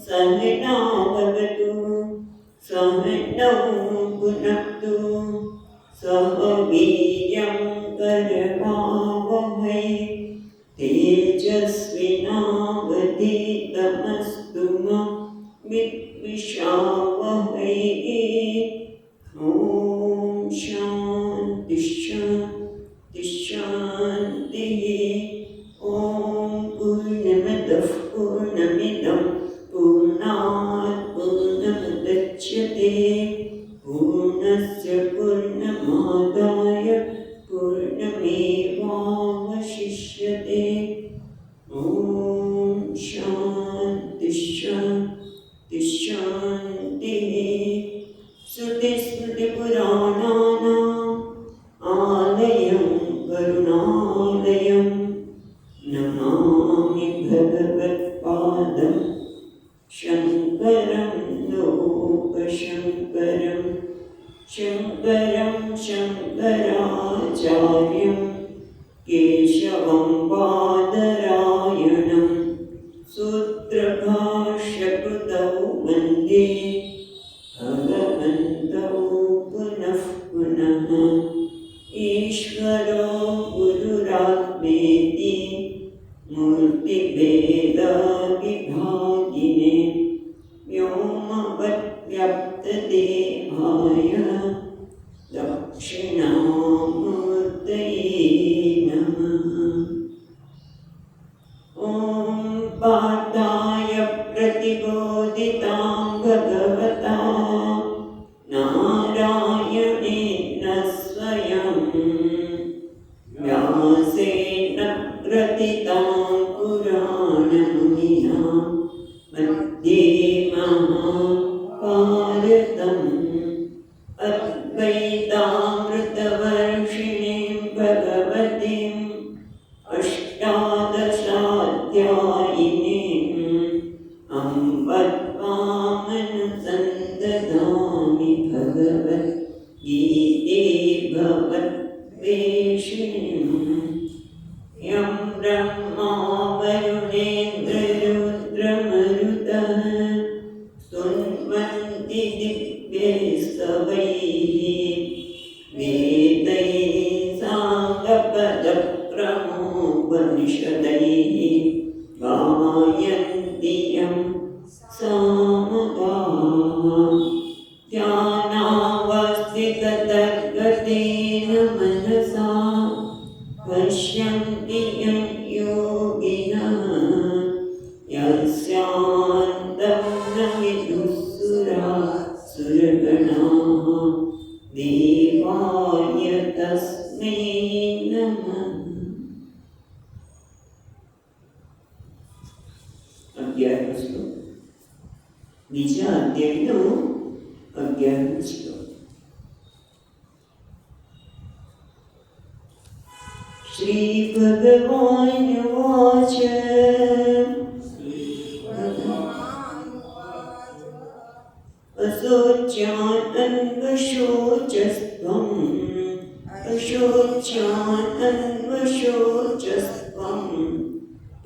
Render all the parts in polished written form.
सहनावतु सहनौ भुनक्तु सह वीर्यं करवावहै तेजस्विनावधीतमस्तु मा विद्विषावहै। ॐ शान्ति शान्ति शान्तिः। ॐ पूर्णमदः पूर्णमिदं पूर्णात् पूर्णमुदच्यते पूर्णस्य पूर्णमादाय पूर्णमेवावशिष्यते। ॐ शान्ति शान्ति शान्तिः। श्रुतिस्मृतिपुराणानाम् आलयं करुणालयं नमामि भगवत्पादं शङ्करं लोकशङ्करं। शङ्करं शङ्कराचार्यं केशवं बादरायणं सूत्रभाष्यकृतौ वन्दे भगवन्तौ पुनः पुनः। ईश्वरो गुरुरात्मेति मूर्तिभेदविभागिने व्योमवद्व्याप्तदेहाय दक्षिणामूर्तये नमः। ॐ पार्थाय प्रतिबोधितां भगवता नारायणेन स्वयं व्यासेन ग्रथितां पुराणमुनिना मध्ये महाभारतम् अद्वैतामृतवर्षिणीं भगवतीम् अष्टादशाध्यायिनीम् अम्ब त्वामनुसन्दधामि भगवद्गीते भगवद्वेषिणीम्। यं ब्रह्मा वरुणेन्द्ररुद्रमरुतः स्तुन्वन्ति दिव्यैस्तवैः वेदैः साङ्गपदक्रमोपनिषदैः गायन्ति यं सामगाः। ध्यानावस्थिततद्गतेन मनसा पश्यन्ति यं योगिनः यस्यान्तं न विदुःसुरासुरगणाः देवाय तस्मै नमः। અગિયારમો શ્લોક. બીજા અધ્યાયનો 11મો શ્લોક. શ્રી ભગવાન વાચ અશોચ્યાન અન્વશોચસ્ત્વં અશોચ્યાન અન્વશોચસ્ત્વં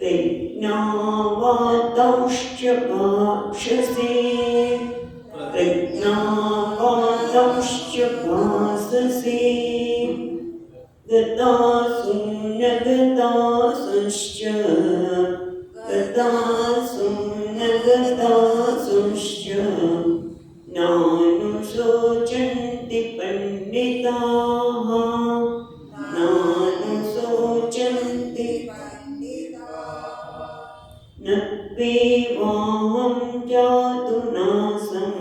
प्रज्ञावादांश्च भाषसे प्रज्ञावादांश्च भाससे गतासु न गतासुश्च गतासु न गतासुश्च नानुशोचन्ति पण्डिताः नानुशोचन्ति न त्वेवाहं जातु नासं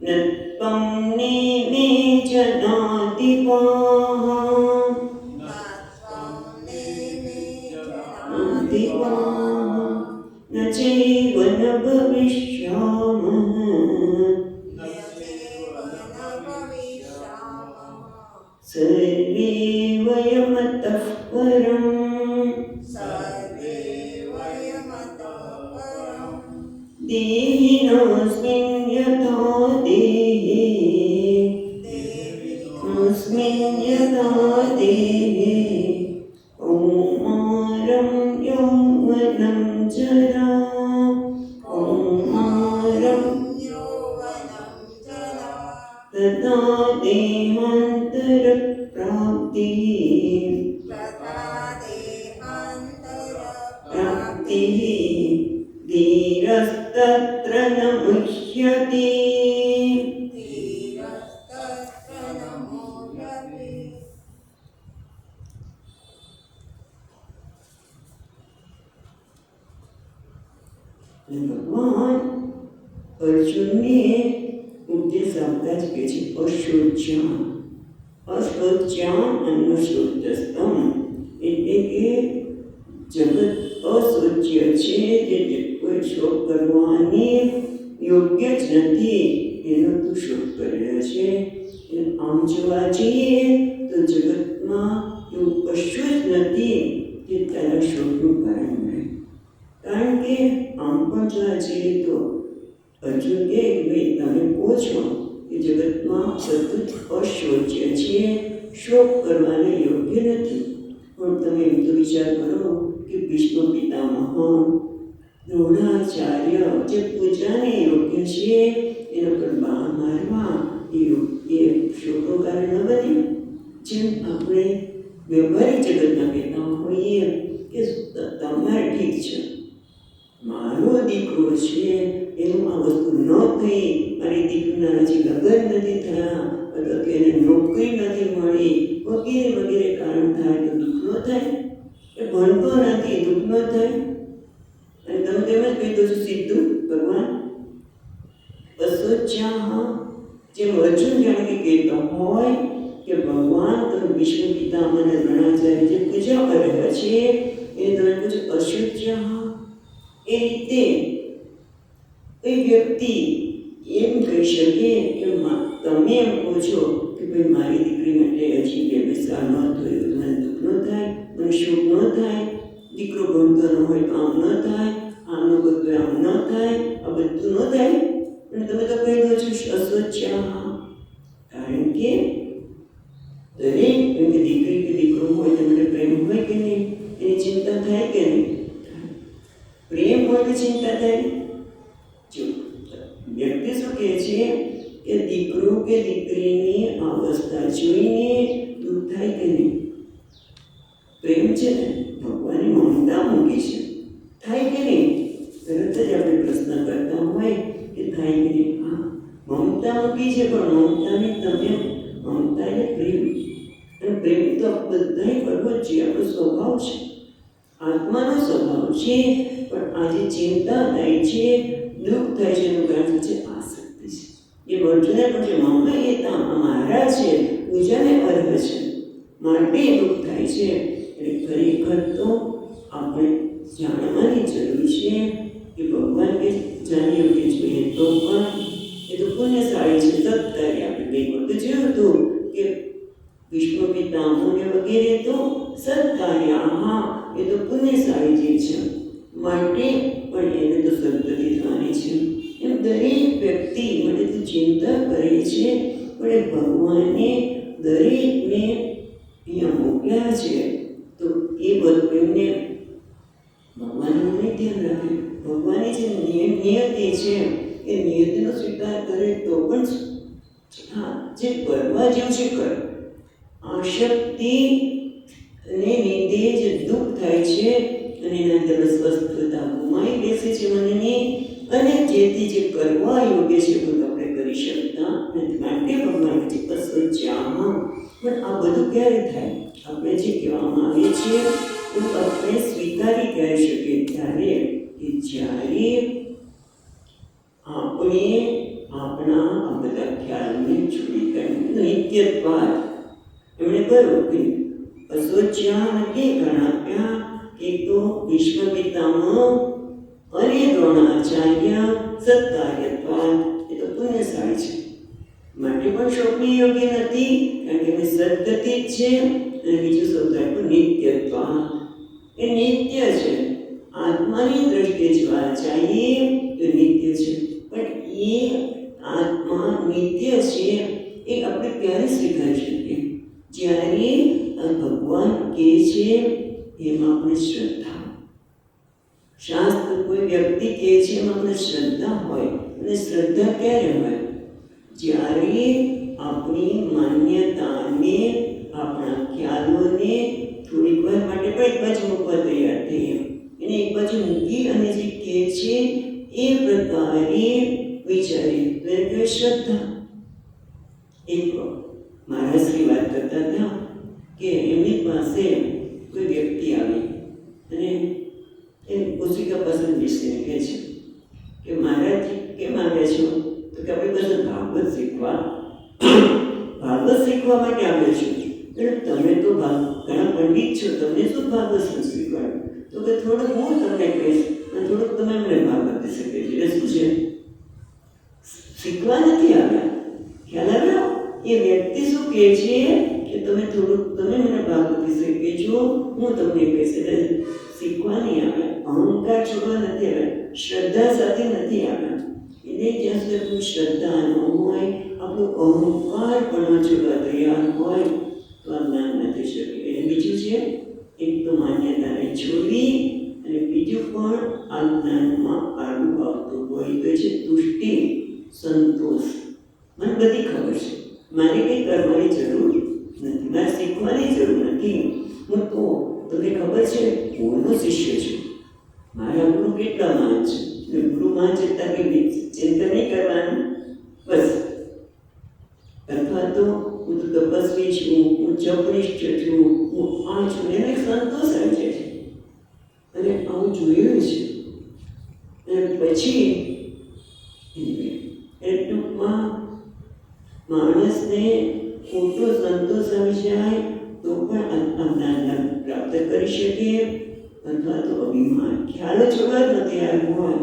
न त्वं नेमे जनाधिपाः न चैव न भविष्यामः सर्वे वयमतः परम् देहिनोऽस्मिन् यथा देहे अस्मिन् यथा देहे ॐ કૌમારમ યૌવનમ જરા કૌમારમ તથા દેહાંતર પ્રાપ્તિ ધીરસ્તત્ર ન મુહ્યતિ. ભગવાન અર્જુનને ઉપદેશ આપતા જ કહે છે અશોચ્યામ અશોચ્યામ અન્નશોચસ્તમ, એટલે કે જગત અશોચ્ય છે, જે કોઈ શોક કરવાની યોગ્ય જ નથી એનો તું શોક કરી રહ્યો છે. આમ જોવા જઈએ તો જગતમાં એવું કશું જ નથી કે તારા શોકનું કારણ મળે. કારણ કે આમ પણ જોવા જઈએ તો અર્જુન કહે કે ભાઈ તમે કહો છો કે જગતમાં બધું જ અશોચ્ય છે, શોક કરવાને યોગ્ય નથી. પણ તમે એમ તો વિચાર કરો કે ભીષ્મ પિતામહ દ્રોણાચાર્ય જે પૂજાને યોગ્ય છે એના પર બાણ મારવા એ શોકનું કારણ ન બન્યું. જેમ આપણે વ્યવહારિક જગતના કહેતા હોઈએ કે તમારે ઠીક છે, મારો દીકરો છે એનું આ વસ્તુ ન થઈ, મારી દીકરીના હજી લગ્ન નથી થયા અથવા તો એને નોકરી નથી મળી વગેરે વગેરે કારણ થાય તો દુઃખ ન થાય? એ ભણતો નથી, દુઃખ ન થાય? અને તમે તેમ જ કહી દો છો સીધું ભગવાન અશોચ્યાહ, જેમ અર્જુન જાણે કે કહેતો હોય કે ભગવાન તમે ભીષ્મ પિતામહ અને દ્રોણાચાર્ય જે પૂજા કરી રહ્યા છે એને તમે પૂછો અશોચ્યાહ. એ રીતે કોઈ વ્યક્તિ એમ કહી શકે કે તમે એમ કહો છો કે ભાઈ મારી દીકરી માટે હજી 2 સાલ ન થયું, મને દુઃખ ન થાય, મને શોક ન થાય, દીકરો ભણતો ન હોય તો આમ ન થાય, આમનું બધું આમ ન થાય, આ બધું ન થાય. અને તમે તો કહી દો છો અશોચ્યાહ. કારણ કે દરેક દીકરી કે દીકરો હોય તમને પ્રેમ હોય કે નહીં, એની ચિંતા થાય કે નહીં? પ્રેમ હોય તો ચિંતા થાય. જો વ્યક્તિ શું કહે છે કે દીકરો કે દીકરીની અવસ્થા જોઈને દુઃખ થાય કે નહીં? પ્રેમ છે ને, ભગવાને મમતા મૂકી છે, થાય કે નહીં? તરત જ આપણે પ્રશ્ન કરતા હોય કે થાય કે નહીં? હા, મમતા મૂકી છે, પણ મમતાને તમે મમતા એટલે પ્રેમ, અને પ્રેમ તો બધાએ કરવો જ જોઈએ, આપણો સ્વભાવ છે, આત્માનો સ્વભાવ છે. પણ આજે ચિંતા થાય છે, દુઃખ થાય છે એનું કારણ છે આસક્તિ છે. એ અર્જુને પણ છે મમ્મા એ તો મારા છે, પૂજાને અર્હ છે, માટે દુઃખ થાય છે. એટલે ખરેખર તો આપણે જાણવાની જરૂર છે કે ભગવાન કે જાણીએ કે જોઈએ તો પણ એ તો પુણ્યશાળી છે. સત્કાર્ય આપણે ગઈ વખતે જોયું હતું કે ભીષ્મ પિતામહને વગેરે તો સત્કાર્ય, હા એ તો પુણ્યશાળી જે છે માટે પણ એને તો સદગતિ થવાની છે. એમ દરેક વ્યક્તિ મને તો ચિંતા કરે છે, પણ એ ભગવાને દરેકને અહીંયા મોકલ્યા છે તો એ બધું એમને ભગવાનનું નહીં ધ્યાન રાખે. ભગવાને જે નિયતિ છે એ નિયતિનો સ્વીકાર કરે તો પણ હા જે કરવા જેવું છે કર. આશક્તિને લીધે જે દુઃખ થાય છે અને એના અંદર સ્વસ્થતા ગુમાઈ બેસે છે મનની, અને જેથી જે કરવા યોગ્ય છે બધું આપણે કરી શકતા નથી. માટે ભગવાન છે અશોચ્યાહ. પણ આ બધું ક્યારે થાય? આપણે જે કહેવામાં આવે છે તો આપણે સ્વીકારી કરી શકીએ ત્યારે કે જ્યારે આપણે આપણા આ બધા ખ્યાલને છોડી કાઢીએ. નિત્યત્વાદ એમણે કહ્યું કે અશોચ્યાહ નથી ગણાવ્યા. એક તો ભીષ્મ પિતામહ અને દ્રોણાચાર્ય સત્કાર્યત્વાદ, એ તો પુણ્યશાળી છે, માટે પણ શોકની યોગ્ય નથી, કારણ કે એમની સદગતિ જ છે. અને બીજું શબ્દ આપ્યું નિત્યત્વાદ, એ નિત્ય છે. આત્માની દ્રષ્ટિએ જોવા જઈએ તો નિત્ય છે, પણ એ આત્મા નિત્ય છે એ આપણે ક્યારે સ્વીકારી શકીએ? જ્યારે ભગવાન કહે છે એમાં આપણે શ્રદ્ધા, શાસ્ત્ર કોઈ વ્યક્તિ કહે છે એમાં આપણે શ્રદ્ધા હોય. અને શ્રદ્ધા ક્યારે હોય? જ્યારે આપણી માન્યતાને, આપણા ખ્યાલોને થોડીક વાર માટે પણ એક બાજુ મૂકવા તૈયાર થઈએ. એને એક બાજુ મૂકી અને જે કહે છે એ પ્રકારે વિચારીએ તો એને કહેવાય શ્રદ્ધા. એક મહારાજશ્રી વાત કરતા હતા કે એમની પાસે કોઈ વ્યક્તિ આવી અને એ પુસ્તિકા પસંદ બેસીને કહે છે કે મહારાજ કેમ આવ્યા છો? તો કે આપણી પાસે ભાગવત શીખવા માટે આવ્યા છો. તમે તો ઘણા પંડિત છો, તમને શું ભાગવત શીખવાડ્યું? તો કે થોડુંક હું તમને કહીશ અને થોડુંક તમે મને ભાગવત વિશે કહેજો. એટલે શું છે? શીખવા નથી આવ્યા. ખ્યાલ આવ્યો? એ વ્યક્તિ શું કહે છે કે તમે મને ભાગવત વિશે કહેજો, હું તમને કહીશ. એટલે શીખવા નહીં આવ્યા, અહંકાર છોડવા નથી આવ્યા, શ્રદ્ધા સાથે નથી આવ્યા. એટલે જ્યાં સુધી આપણું શ્રદ્ધા ન હોય, આપણું અહંકાર પણ છોડવા તૈયાર હોય તો આ જ્ઞાન નથી શકે. એટલે બીજું છે, એક તો માન્યતાને છોડવી અને બીજું પણ આ જ્ઞાનમાં આડું આવતું હોય તો છે તુષ્ટિ, સંતોષ. મને બધી ખબર છે, મારે કંઈ કરવાની જરૂર નથી, મારે શીખવાની જરૂર નથી. હું તો તમને ખબર છે ગુરુનો શિષ્ય છું, મારા ગુરુ કેટલા મહાન છે, ગુરુ મહાન ચિંતા કે ચિંતા નહીં કરવાનું બસ. અથવા તો હું તો તપસ્વી છું, હું ચપનિષ્ઠ છું, હું આ છું, એને સંતોષ આવી જાય છે. અને આવું જોયું છે. અને પછી ટૂંકમાં માણસને ખોટો સંતોષ આવી જાય તો પણ જ્ઞાન પ્રાપ્ત કરી શકે. અથવા તો અભિમાન, ખ્યાલ છોડવા જ નથી આવ્યો હોય,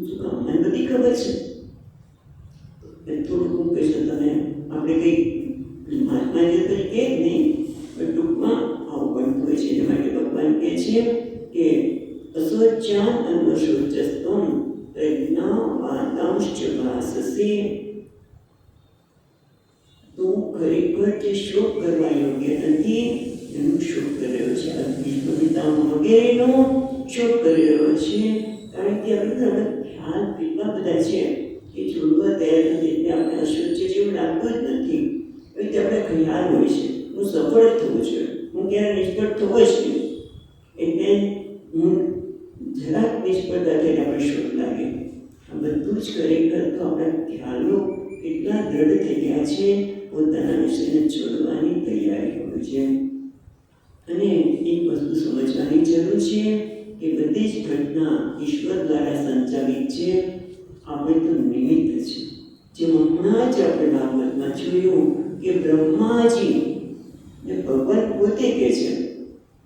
શું કામ? મને બધી ખબર છે. થોડુંક હું કહીશું તમે, આપણે કંઈ મહાત્મા તરીકે જ નહીં પણ ટૂંકમાં આવું બનતું હોય છે. એટલા માટે ભગવાન કહે છે કે અશોચાન અનશોચસ્તમ પ્રજ્ઞા વાતાંશ્ચ ભાસસે. તું ખરેખર જે શોક કરવા યોગ્ય નથી એનું શોક કરી રહ્યો છે. ભીષ્મ વગેરેનો શોક કરી રહ્યો છે. કારણ કે આપણે ખ્યાલ કેટલા બધા છે કે છોડવા તૈયાર નથી. એટલે આપણે અશોચ જેવું લાગતું જ નથી. એટલે આપણે ખ્યાલ હોય છે હું સફળ થવું છે, હું ક્યારે નિષ્ફળ થવો જ નહીં. એટલે હું જરાક નિષ્ફળતા થઈને આપણે શોધ લાગે. આ બધું જ ખરેખર તો આપણા ખ્યાલો કેટલા દ્રઢ થઈ ગયા છે, પોતાના વિષયને છોડવાની તૈયારી હોય છે. અને એક વસ્તુ સમજવાની જરૂર છે કે બધી જ ઘટના ઈશ્વર દ્વારા સંચાલિત છે. આપણે તો નિમિત્ત છે. જેમ હમણાં જ આપણે ભાગવતમાં જોયું કે બ્રહ્માજી ને ભગવાન પોતે કહે છે,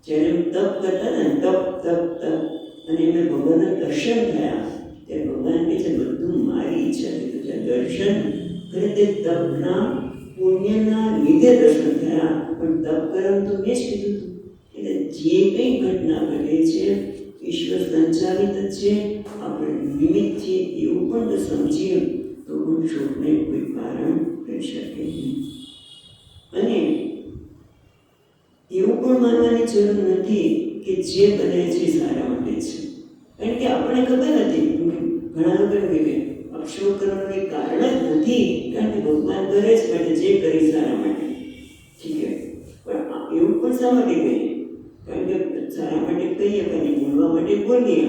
જ્યારે તપ કરતા ને તપ અને એમને ભગવાનના દર્શન થયા ત્યારે ભગવાન કહે છે બધું મારી ઈચ્છા છે. દર્શન કરે તે તપના પુણ્યના લીધે દર્શન થયા, પણ તપ કરવાનું તો મેં જ કીધું હતું. એટલે જે કંઈ ઘટના ઘટે છે ઈશ્વર સંચાલિત જ છે. આપણે નિમિત્ત છીએ એવું પણ સમજીએ તો પણ શોકને કોઈ કારણ થઈ શકે નહીં. અને એવું પણ માનવાની જરૂર નથી કે જે બને છે સારા માટે છે. કારણ કે આપણને ખબર નથી. ઘણા લોકો એમ કહે શોક કરવાનું કોઈ કારણ જ નથી, કારણ કે ભગવાન કરે જ માટે જે કરી સારા માટે. ઠીક છે, પણ એવું પણ શા માટે કહીએ? કારણ કે સારા માટે કહીએ, కానీ બોલવા માટે બોલીએ,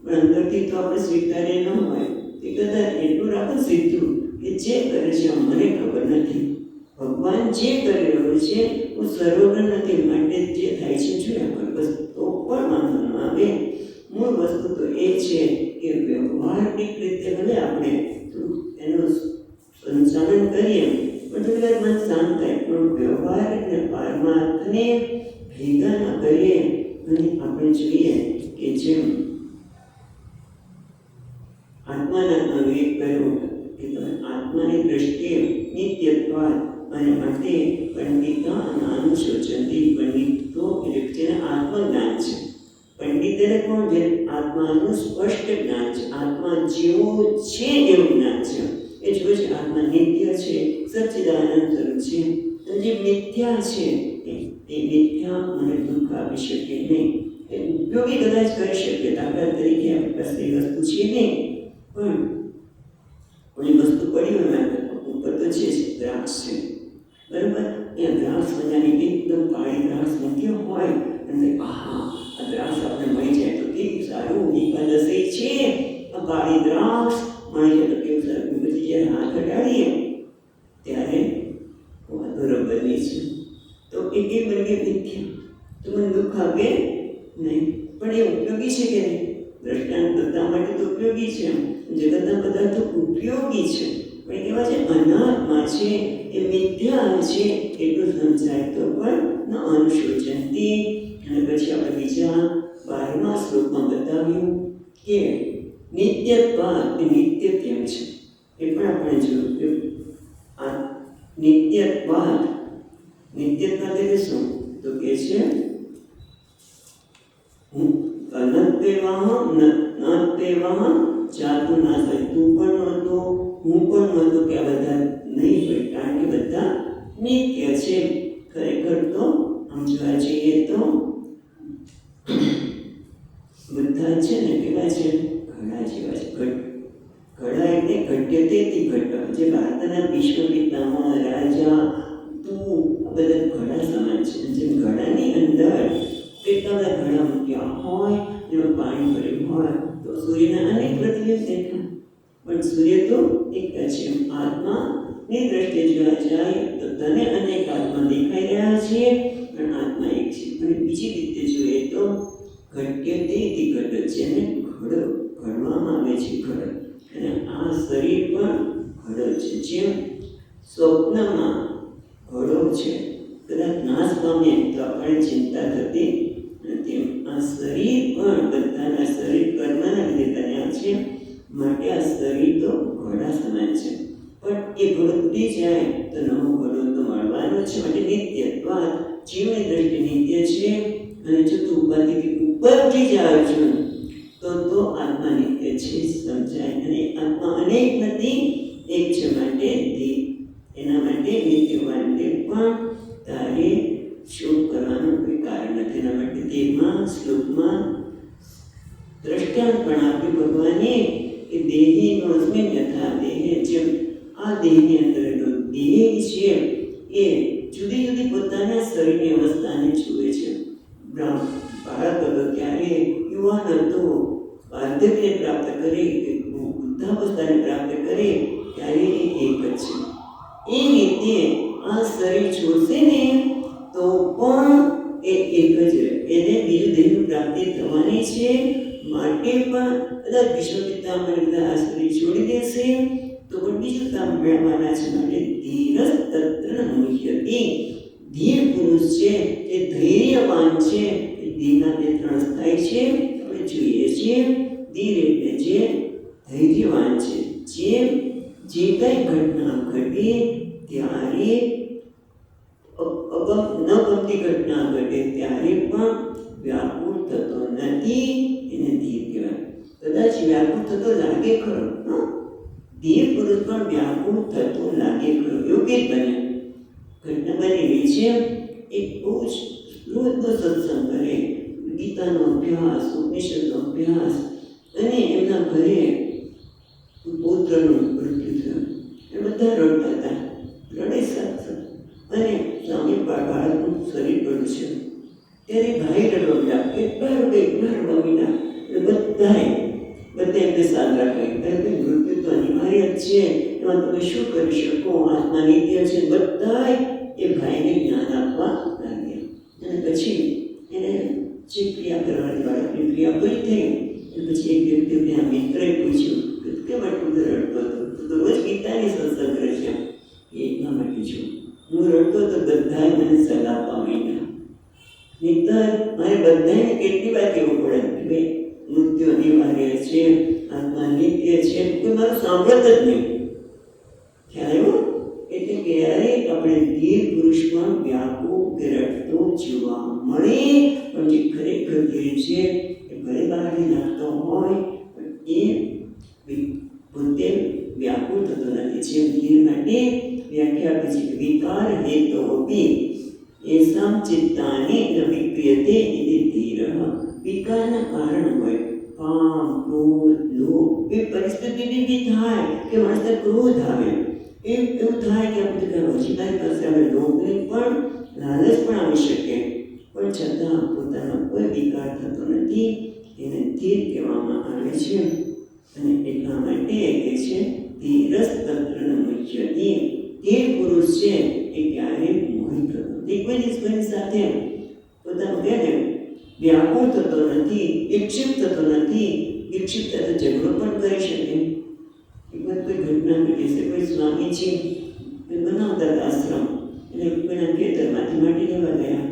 પણ અંદરથી તો આપણે સ્વીકારે ન હોય. એ કદાચ એટલું રાખો સીધું કે જે કરે છે મને ખબર નથી, ભગવાન જે કરી રહ્યો છે હું સર્વગ્ન નથી, માટે જે થાય છે જોયા કર બસ. તો પણ વાંધો ન આવે. મૂળ વસ્તુ તો એ છે કે વ્યવહારિક રીતે ભલે આપણે એનું સંચાલન કરીએ પણ થોડી વાર મન શાંત થાય, પણ વ્યવહારિક અને પારમાર્થને ભેગા ન કરીએ. અને આપણે જોઈએ કે જેમ આત્માના વિવેક કર્યો કે તમે આત્માની દ્રષ્ટિએ નિત્યત્વાદ અને માટે પંડિતા અને અનુશોચનથી પંડિતો એટલે જેને આત્મજ્ઞાન છે. પંડિત એટલે કોણ? જે આત્માનું સ્પષ્ટ જ્ઞાન છે, આત્મા જેવો છે એવું જ્ઞાન છે. એ જોવે છે આત્મા નિત્ય છે, સચ્ચિદાનંદ સ્વરૂપ છે. અને જે મિથ્યા છે એ મિથ્યા મને દુઃખ આપી શકે નહીં. ઉપયોગી કદાચ કરી શકીએ. દાખલા તરીકે આપણી પાસે એ વસ્તુ છે નહીં, પણ કોઈ વસ્તુ પડી હોય ઉપર તો છે દ્રાક્ષ છે, બરાબર? એ દ્રાક્ષ મજાની એકદમ કાળી દ્રાક્ષ મૂક્યો હોય અને આ દ્રાક્ષ આપણે મળી જાય તો કેવું સારું, એકાદશી છે, આ કાળી દ્રાક્ષ મળી જાય તો કેવું સારું. પછી જ્યારે હાથ અડાડીએ ત્યારે બરોબરની છે તો એ બની મિથ્યા, તો મને દુઃખ આપે નહીં, પણ એ ઉપયોગી છે કે નહીં? દ્રષ્ટાંત બધા માટે તો ઉપયોગી છે, જગતના પદાર્થો ઉપયોગી છે, પણ કેવા છે? અનાત્મા છે, એ મિથ્યા છે એટલું સમજાય તો પણ ન અનુશોચનતી. અને પછી આપણે બીજા 12મા શ્લોકમાં બતાવ્યું કે નિત્યત્વાદ એ નિત્ય કેમ છે એ પણ આપણે જોયું. આ નિત્યત્વાદ એટલે શું? તો કે છે અનત્વેવાહ જાતું ના થાય, તું પણ નહોતો, હું પણ નહોતો, કે આ બધા નહીં હોય, કારણ કે બધા નિત્ય છે. ખરેખર તો આમ જોવા જઈએ તો બધા છે ને કેવા છે? ઘડા જેવા છે. ઘડા એટલે ઘટ્યતેથી ઘટ, જે ભારતના વિશ્વ પિતામહ રાજા તું આ બધા ઘડા સમાન છે. જેમ ઘડાની અંદર કેટલા બધા ઘડા મૂક્યા હોય, એમાં પાણી ભર્યું હોય તો સૂર્યના અનેક પ્રતિબિંબ દેખાય, પણ સૂર્ય તો એક જ છે. આત્માની દ્રષ્ટિએ જોવા જાય તો તને અનેક આત્મા દેખાઈ રહ્યા છે, પણ આત્મા એક છે. અને બીજી રીતે જોઈએ તો ઘટ્યતેથી ઘટ, જેને ઘડવામાં આવે છે, ઘડ, અને આ શરીર પણ ઘડો છે. જેમ સ્વપ્નમાં ઘડો છે, કદાચ નાશ પામે તો આપણે ચિંતા થતી નથી. આ શરીર પણ બધાના શરીર કર્મના લીધે બન્યા છે, માટે આ શરીર તો ઘોડા સમાન છે. પણ એ ઘોડો તૂટી જાય તો નવો ઘોડો તો મળવાનો છે. માટે નિત્યત્વાદ, જીવની દ્રષ્ટિ નિત્ય છે. અને જો તું ઉપાધિથી ઉપર ઉઠી જાય છે તો આત્મા નિત્ય છે, સમજાય. અને આત્મા અનેક નથી, એક છે. માટે એના માટે નિત્ય માટે પણ તારે શોધ કરવાનું કોઈ કારણ નથી. એના માટે 13મા શ્લોકમાં દ્રષ્ટાંત પણ આપ્યું ભગવાને કે દેહીનોસ્મિન યથા દેહે, જેમ આ દેહની અંદર દેહ છે એ જુદી જુદી પોતાના શરીરની અવસ્થાને જુએ છે. બાળક હતો ત્યારે, યુવાન હતો, વાર્ધક્યને પ્રાપ્ત કરે કે વૃદ્ધાવસ્થાને પ્રાપ્ત કરે ત્યારે એ એક જ છે. એ રીતે આ શરીર છોડશે ને તો પણ એ એક જ રહે, એને બીજું દેહની પ્રાપ્તિ થવાની છે. માટે પણ કદાચ વિશ્વ પિતામહ બધા આ શરીર છોડી દેશે તો પણ બીજું કામ મેળવવાના છે. માટે ધીરજ તત્ર મુહ્યતિ, ધીર પુરુષ છે એ ધૈર્યવાન છે. ધીરના 2 સ્થાય છે, આપણે જોઈએ છીએ. ધીર એટલે જે ધૈર્યવાન છે, જે કઈ ઘટના ઘટે ત્યારે ન ગમતી ઘટના ઘટે ત્યારે પણ વ્યાકુળ થતો નથી, એને ધીર કહેવાય. કદાચ વ્યાકુળ થતો લાગે ખરો, ધીર પુરુષ પણ વ્યાકુળ થતો લાગે ખરો, યોગ્ય જ બને. ઘટના બનેલી છે, એક બહુ જ રોજનો સત્સંગ કરે, ગીતાનો અભ્યાસ, ઉપનિષદનો અભ્યાસ, અને એમના ઘરે પુત્રનું મૃત્યુ થયું. એ બધા રડતા હતા, રડે સાથે, અને સામે બાળકનું શરીર પડ્યું છે. ત્યારે ભાઈ રડવા માંડ્યા, એટલા રડવા માંડ્યા. એટલે બધા એમને સાથ રાખાય, મૃત્યુ તો અનિવાર્ય જ છે, એમાં તમે શું કરી શકો, આત્મા નિત્ય છે. બધા એ ભાઈને જ્ઞાન આપવા લાગ્યા. અને પછી એને જે ક્રિયા કરવાની બાળકની ક્રિયા પૂરી થઈ, અને પછી એક વ્યક્તિ ત્યાં મિત્રએ પૂછ્યું કે કેમ આટલું રડતો હતો? તો રોજ ગીતાની સત્સંગ કરે છે. એટલા માટે છું, હું રડતો તો બધાએ મને સલાહ આપવા માંડ્યા. મિત્ર મારે બધાને કેટલી વાર કહેવું પડે કે ભાઈ મૃત્યુ અનિવાર્ય છે, આત્મા નિત્ય છે, કોઈ મારું સાંભળત જ નહીં. ખ્યાલ આવ્યો? એટલે ક્યારેય આપણે ધીર પુરુષમાં વ્યાકુળ કે રડતો જોવા મળે, પણ જે ખરેખર ધીર છે એ ઘરે બહારથી નાખતો હોય પણ એ પોતે વ્યાકુળ થતો નથી. જેમ ધીર માટે વ્યાખ્યા આપી છે કે વિકાર હેતો અપી એસામ ચિત્તાની ન ક્રિયતે ઇતિ ધીરઃ. વિકારના કારણ હોય કામ, ક્રોધ, લોભ, એ પરિસ્થિતિથી બી થાય કે માણસને ક્રોધ આવે, એવું થાય કે આપણે હજી મારી પાસે આવે, લોભની પણ લાલચ પણ આવી શકે, પણ છતાં પોતાનો કોઈ વિકાર થતો નથી. એને ધીર કહેવામાં આવે છે. અને એટલા માટે કહે છે ધીરસ્તત્ર મુચ્યતે. ધીર પુરુષ છે એ ક્યારેય મોહિત થતો નથી, કોઈની સાથે પોતાનું કહે ને વ્યાકુળ થતો નથી, વિક્ષિપ્ત થતો નથી. વિક્ષિપ્ત તો ઝઘડો પણ કરી શકે. એક વાર કોઈ ઘટના ઘટી છે, કોઈ સ્વામીજી બનાવતા હતા આશ્રમ, એટલે કોઈના ખેતરમાંથી માટી લેવા ગયા.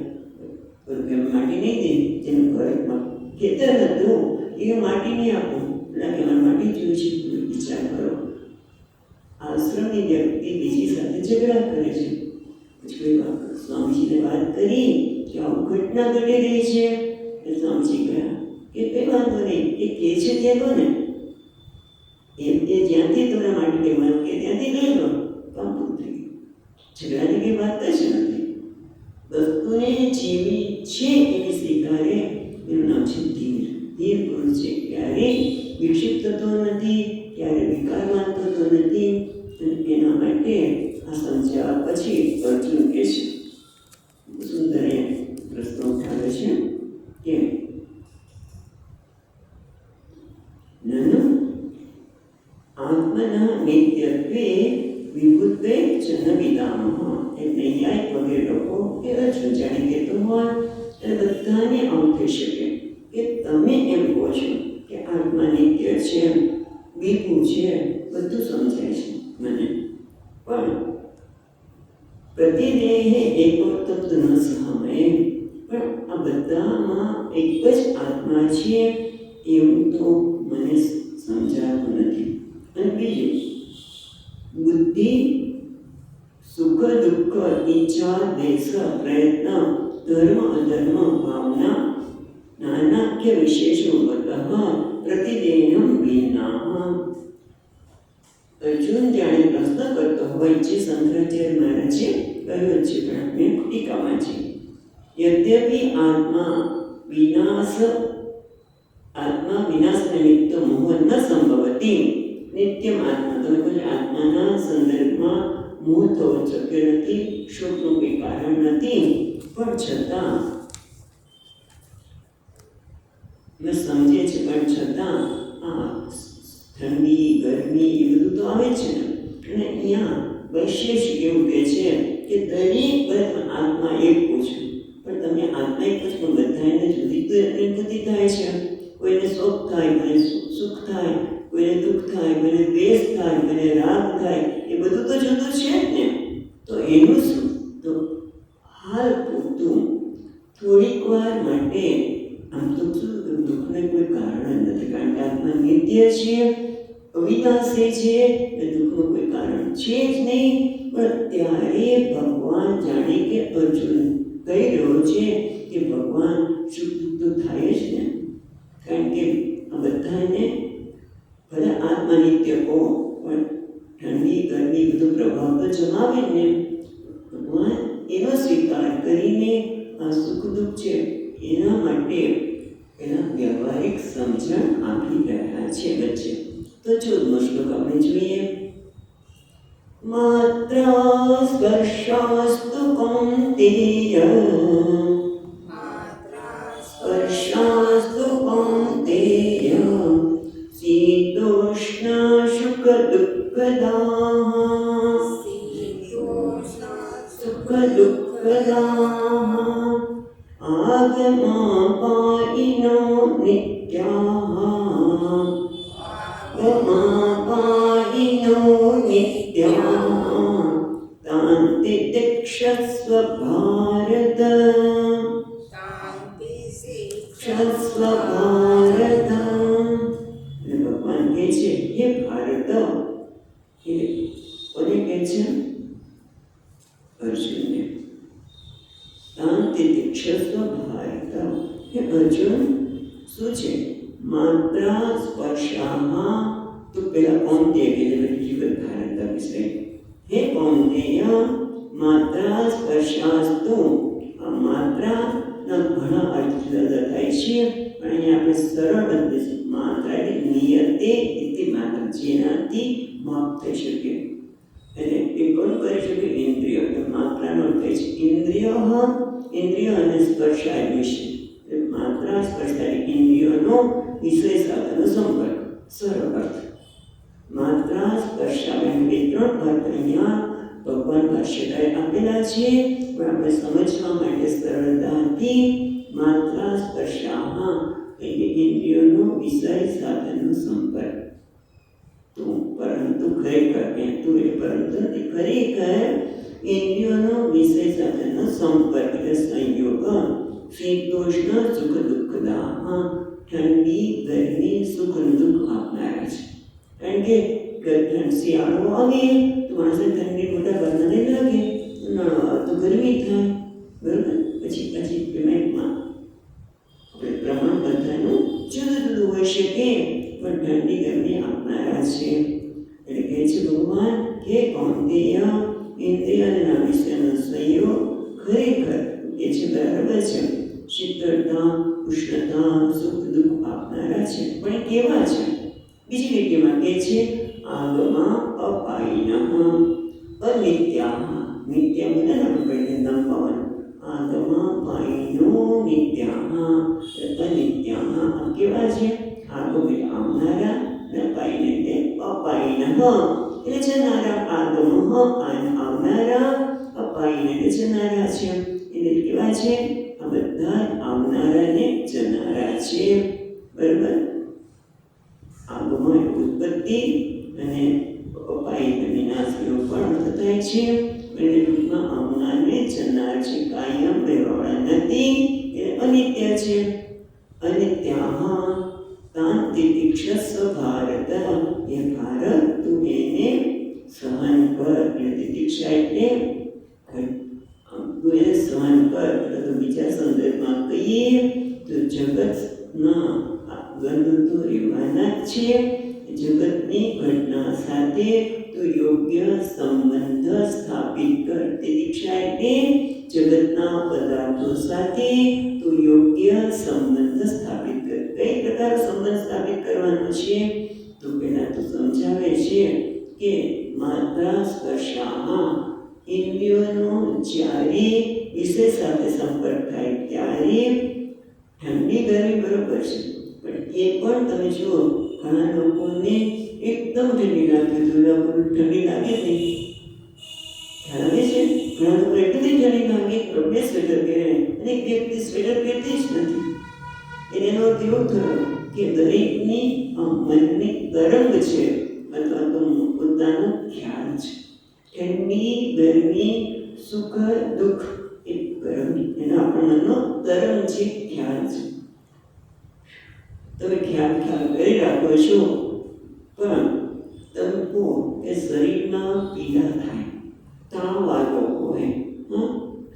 માટી નહીં દે, જેનું ઘરમાં ખેતર હતું એ માટી નહીં આપું, એટલે કે મારે માટી જોઈએ છે. વિચાર કરો, આશ્રમની વ્યક્તિ બીજી સાથે ઝઘડા કરે છે. પછી કોઈ સ્વામીજીને વાત કરી કે આવું ઘટના ઘટી રહી છે. સ્વામીજી ગયા કે કઈ વાંધો નહીં, એ કહે છે ત્યાં લો ને, એ જ્યાંથી તમને માટી લેવાનું કે ત્યાંથી લઈ લો, કામ પૂરું થઈ ગયું. ઝઘડાની કંઈ વાત જ નથી. વસ્તુને જેવી છે એવી સ્વીકારે, એનું નામ છે ધીર. ધીર પુરુષ છે ક્યારેય વિક્ષિપ્ત થતો નથી, ક્યારે વિકારવાન થતો નથી. અને એના માટે આ સમજાવ્યા પછી અર્જુન કહે છે, સુંદર પ્રશ્ન ઉઠાવે છે કે નનુ આત્મના નિત્યત્વે વિભુત્વે ચ ન વિદામઃ. એટલે ન્યાય વગેરે લોકો કે અર્જુન જાણી કહેતો હોય અને બધાને આવું થઈ શકે કે તમે એમ કહો છો કે આત્મા નિત્ય છે, વિભુ છે, બધું સમજાય છે મને, પણ પ્રતિદેહે એકોત્તપ્ત ન સહામય. પણ આ બધામાં એક જ આત્મા છે એવું તો મને સમજાતું નથી. અને બીજું, બુદ્ધિ, સુખ દુઃખ, ઈચ્છા, દ્વેષ, પ્રયત્ન, ધર્મ અધર્મ, ભાવના, નાનાખ્ય વિશેષો બતઃ પ્રતિદેહમ ભિન્નાઃ. અર્જુન જાણે પ્રશ્ન કરતો હોય જે શંકરાચાર્ય મહારાજે કહ્યું છે, પણ આપણે ટીકામાં છે. યદ્યપિ આત્મા વિનાશ નિમિત્ત મોહ ન સંભવતી. નિત્યમ આત્મા, તમે કહો આત્માના સંદર્ભમાં મોહ થવો શક્ય નથી, શોકનું કોઈ કારણ નથી, પણ છતાં મેં સમજે છે, પણ છતાં આ ઠંડી, ગરમી એ બધું તો આવે છે ને. અને અહીંયા વૈશેષિક એવું કહે છે કે દરેક આત્મા એક છે, પણ તમે આત્મા એક જ, પણ બધાને જુદી અનુભૂતિ થાય છે. કોઈને શોક થાય, કોઈને સુખ થાય, કોઈને દુઃખ થાય, કોઈને દ્વેષ થાય, કોઈને રાગ થાય, એ બધું તો જુદું છે જ ને. તો એનું શું? તો હાલ પૂરતું થોડીક વાર માટે આમ તો શું દુઃખને કોઈ કારણ નથી, કારણ કે આત્મા નિત્ય છે, અવિનાશી છે, દુઃખનું કોઈ કારણ છે જ નહીં. પણ ત્યારે ભગવાન જાણે કે અર્જુન કહી રહ્યો છે કે ભગવાન સુખ દુઃખ તો થાય જ ને, કારણ કે આ બધાને ભલે આત્મા નિત્ય કહો, પણ ઠંડી ગરમી બધો પ્રભાવ તો જમાવે ને. ભગવાન એનો સ્વીકાર કરીને આ સુખ દુઃખ છે એના માટે એના વ્યવહારિક સમજણ આપી રહ્યા છે વચ્ચે. તો 14મો શ્લોક આપણે જોઈએ. માત્ર સ્પર્શાસ્તુ કૌંતેય, સ્પર્શાસ્તુ કૌંતેય, શીતોષ્ણ સુખ દુઃખદાઃ, સુખ દુઃખદાઃ, આગમાપાયિનો નિત્યાઃ, આગમાપાયિનો નિત્યાઃ, તાન્તિ તિક્ષસ્વ ભારત, તિક્ષસ્વ ભારત. ભગવાન કહે છે હે ભારત, એ કોને કહે છે? અર્જુનને. તાન્તિ તિક્ષસ્વ ભારત. હે અર્જુન, શું છે? માત્ર સ્પર્શામાં તો પેલા કૌંતેય કે જીવન ભારત વિશે. હે કૌંતેય, માત્ર સ્પર્શાસ્તુ, આ માત્ર ઘણા અર્થ જુદા જુદા થાય છે, પણ અહીંયા આપણે સરળ બંધ માત્ર એટલે નિયતે ઇતિ માત્ર, જેનાથી માપ થઈ શકે. અને એ કોણ કરી શકે? ઇન્દ્રિય. માત્રાનો થાય છે ઇન્દ્રિય. ઇન્દ્રિય અને સ્પર્શાય વિષય, માત્રા સ્પર્શાય ઇન્દ્રિયોનો વિષય સાથેનો સંપર્ક. સરળ અર્થ માત્રા સ્પર્શાય. બે ત્રણ અર્થ અહીંયા ભગવાન ભાષ્યકારે આપેલા છે, પણ આપણે સમજવા માટે સરળતાથી માત્રા સ્પર્શાહ એટલે ઇન્દ્રિયોનો વિષય સાથેનો સંપર્ક. તો પરંતુ ખરેખર પરંતુ નથી, ખરેખર ઇન્દ્રિયોનો વિષય સાથેનો સંપર્ક એટલે સંયોગ. શીતોષ્ણ સુખ દુઃખદા, ઠંડી ગરમી સુખ દુઃખ આપનારા છે. કારણ કે શિયાળો આવે તો માણસને ઠંડી મોટા ભાગના નહીં લાગે, ઉનાળો આવે તો ગરમી થાય, બરાબર. પછી પેમેન્ટમાં આપણે પ્રમાણ બધાનું જુદું જુદું હોઈ શકે, પણ ઠંડી ગરમી આપનારા છે. એટલે કહે છે ભગવાન કે કૌંતેય ઇન્દ્રિયના વિષયનો સંયોગ ખરેખર એ છે બરાબર છે. શીતળતા ઉષ્ણતા સુખ દુઃખ આપનારા છે, પણ કેવા છે? બીજી લીટીમાં કહે છે આગમા અપાયિનઃ અનિત્યાઃ. નિત્ય મને આપણે નંબર આગમા પાયિનો નિત્યાઃ અનિત્યાઃ. કેવા છે? આગમ આવનારા ને પાયિને તે અપાયિનઃ એટલે જનારા. આગમ આવનારા, અપાયિને તે જનારા છે. એટલે કેવા છે? આ બધા આવનારા ને જનારા છે, બરાબર. આગમન ઉત્પત્તિ અને અપાયિન વિનાશનો પણ અર્થ થાય છે. એટલે ટૂંકમાં આવનારને જનાર છે, કાયમ રહેવાવાળા નથી, એ અનિત્ય છે. અનિત્યાઃ તાન તિતિક્ષસ્વ ભારત. એ ભારત તું એને સહન કર. એટલે તિતિક્ષા એટલે તું એને સહન કર. એટલે તો બીજા સંદર્ભમાં કહીએ તો જગતના ગંધ તો રહેવાના જ છે. જગતની ઘટના સાથે તો યોગ્ય સંબંધ સ્થાપિત કર. તિતિક્ષા એટલે જગતના પદાર્થો સાથે તો યોગ્ય સંબંધ સ્થાપિત કર. કઈ પ્રકાર સંબંધ સ્થાપિત કરવાનો છે? તો પહેલા તો સમજાવે છે કે માત્રા સ્પર્શામાં ઇન્દ્રિયોનો જ્યારે વિષય સાથે સંપર્ક થાય ત્યારે ઠંડી ગરમી બરોબર છે, પણ એ પણ તમે જુઓ ઘણા લોકોને એકદમ ઠંડી લાગે તો લોકોને ઠંડી લાગે નહીં, ખ્યાલ આવે છે? ઘણા લોકો એટલી ઠંડી લાગે આપણે સ્વેટર પહેરે અને એક વ્યક્તિ સ્વેટર પહેરતી જ નથી. એનો અર્થ એવો થયો કે દરેકની મનની તરંગ છે અથવા તો પોતાનો ખ્યાલ છે. ઠંડી ગરમી સુખ દુઃખ એ એનો આપણા મનનો તરંગ છે, ખ્યાલ છે. તમે ખ્યાલ કરી રાખો છો, પણ તમે કહો કે શરીરમાં પીડા થાય, તાવ આવ્યો હોય,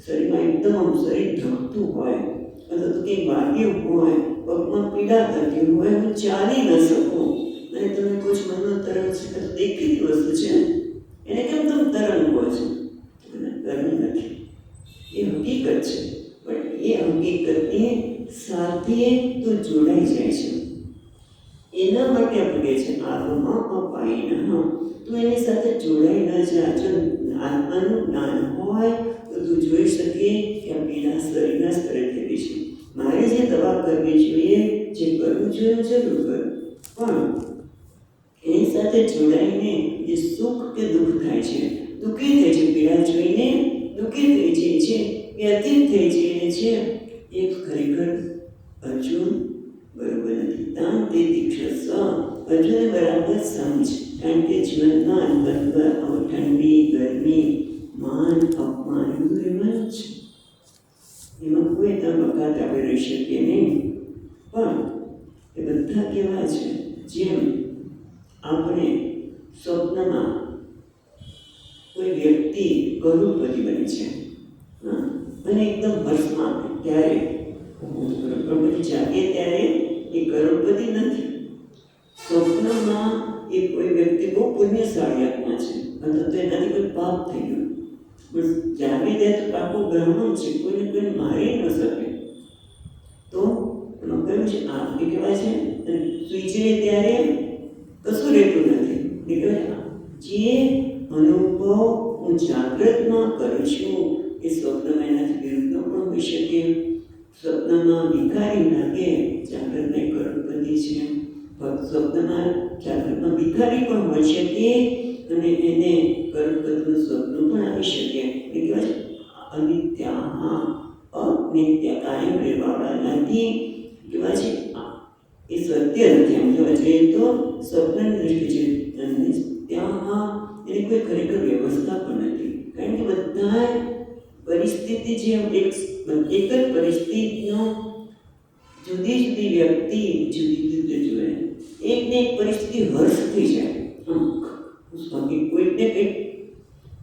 શરીરમાં એકદમ શરીર ધકતું હોય અથવા તો કંઈક વાગ્યું હોય, પગમાં પીડા થતી હોય, હું ચાલી ન શકું અને તમે કહો છો મનનો તરંગ છે, તો દેખીતી વસ્તુ છે, એને કેમ તમે તરંગ કહો છો? તરંગ નથી, એ હકીકત છે. પણ એ હકીકતની સાથે તો જોડાઈ જાય છે. એના માટે આપણે છે આગમાં અપાયિનઃ. તો એની સાથે જોડાઈ ન જા. જો આત્માનું જ્ઞાન હોય તો તું જોઈ શકે કે આ પીડા શરીરના સ્તરે થતી છે. મારે જે દવા કરવી જોઈએ, જે કરવું જોઈએ જરૂર કરું, પણ એની સાથે જોડાઈને જે સુખ કે દુઃખ થાય છે, દુઃખી થાય છે, પીડા જોઈને દુઃખી થઈ જાય છે, વ્યથિત થઈ જાય છે, એ ખરેખર અર્જુન બરોબર નથી. તાન તે દીક્ષસ અર્જુન બરાબર સમજ. કારણ કે જીવનમાં ઠંડી ગરમી માન અપમાન રહેવાનું છે, એમાં કોઈ તબક્કાત આપણે રહી શકીએ નહીં. પણ એ બધા કેવા છે? જેમ આપણે સ્વપ્નમાં કોઈ વ્યક્તિ કરોડપતિ બને છે અને એકદમ હર્ષમાં ત્યારે કરોડપતિ જાગે ત્યારે એ કરોડપતિ નથી. સ્વપ્નમાં એ કોઈ વ્યક્તિ બહુ પુણ્યશાળી આત્મા છે અથવા તો એનાથી કોઈ પાપ થઈ ગયું, પણ જાગે ત્યારે તો પાકો બ્રાહ્મણ છે, કોઈને મારી ન શકે, સૂઈ જાય ત્યારે કશું રહેતું નથી. જે અનુભવ હું જાગ્રતમાં કરું છું એ સ્વપ્નમાં એનાથી વિરુદ્ધનો પણ હોઈ શકે. સ્વપ્નમાં ભિખારી લાગે, જાગ્રતમાં કરોડપતિ છે. સ્વપ્નમાં જાગ્રતમાં ભિખારી પણ હોઈ શકે અને એને કરોડપતિનું સ્વપ્ન પણ આવી શકે. એ કહેવાય છે અનિત્યા અનિત્ય કાયમ રહેવાવાળા નથી. કહેવાય છે એ સત્ય નથી. આમ જોવા જઈએ તો સ્વપ્નની દૃષ્ટિ છે ત્યાં એની કોઈ ખરેખર વ્યવસ્થા પણ નથી. કારણ કે બધા પરિસ્થિતિ જે એક જ પરિસ્થિતિનો જુદી જુદી વ્યક્તિ જુદી જુદી જોડે એકને એક પરિસ્થિતિ હર્ષ થઈ જાય. કોઈકને કંઈક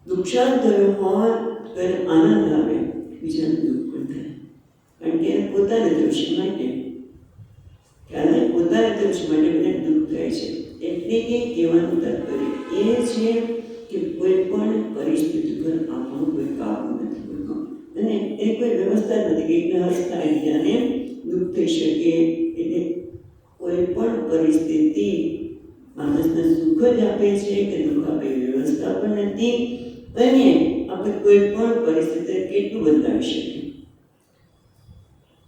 નુકસાન થયું હોય તો એને આનંદ આવે, બીજાને દુઃખ પણ થાય. કારણ કે એને પોતાના દૃશ્ય માટે પોતાના દૃશ્ય માટે મને દુઃખ થાય છે. એટલે કે કહેવાનું તાત્પર્ય એ છે કે કોઈ પણ પરિસ્થિતિ પર આપણો કોઈ કાબુ નથી હોતો અને એ કોઈ વ્યવસ્થા નથી કે એકને હર્ષ થાય બીજાને દુઃખ થઈ શકે. એટલે કોઈ પણ પરિસ્થિતિ માણસને સુખ જ આપે છે કે દુઃખ આપે વ્યવસ્થા પણ નથી. અને આપણે કોઈ પણ પરિસ્થિતિ કેટલું બદલાવી શકીએ.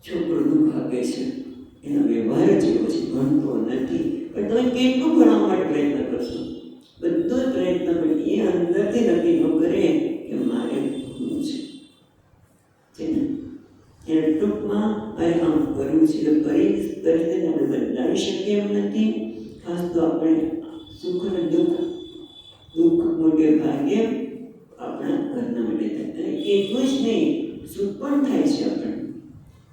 છોકરો દુઃખ આપે છે, એનો વ્યવહાર જ એવો છે, ભણતો નથી, પણ તમે કેટલું ભણવા માટે પ્રયત્ન કરશો? બધો જ પ્રયત્ન પણ એ અંદરથી નક્કી ન કરે કે મારે ભણવું છે ને એને ટૂંકમાં મારે આમ કરવું છે. એટલે પરિસ્થિતિ આપણે બદલાવી શકીએ એમ નથી. ખાસ તો આપણે સુખ અને દુઃખ મોટે ભાગે આપણા ઘરના માટે થાય. અને એટલું જ નહીં, સુખ પણ થાય છે. આપણને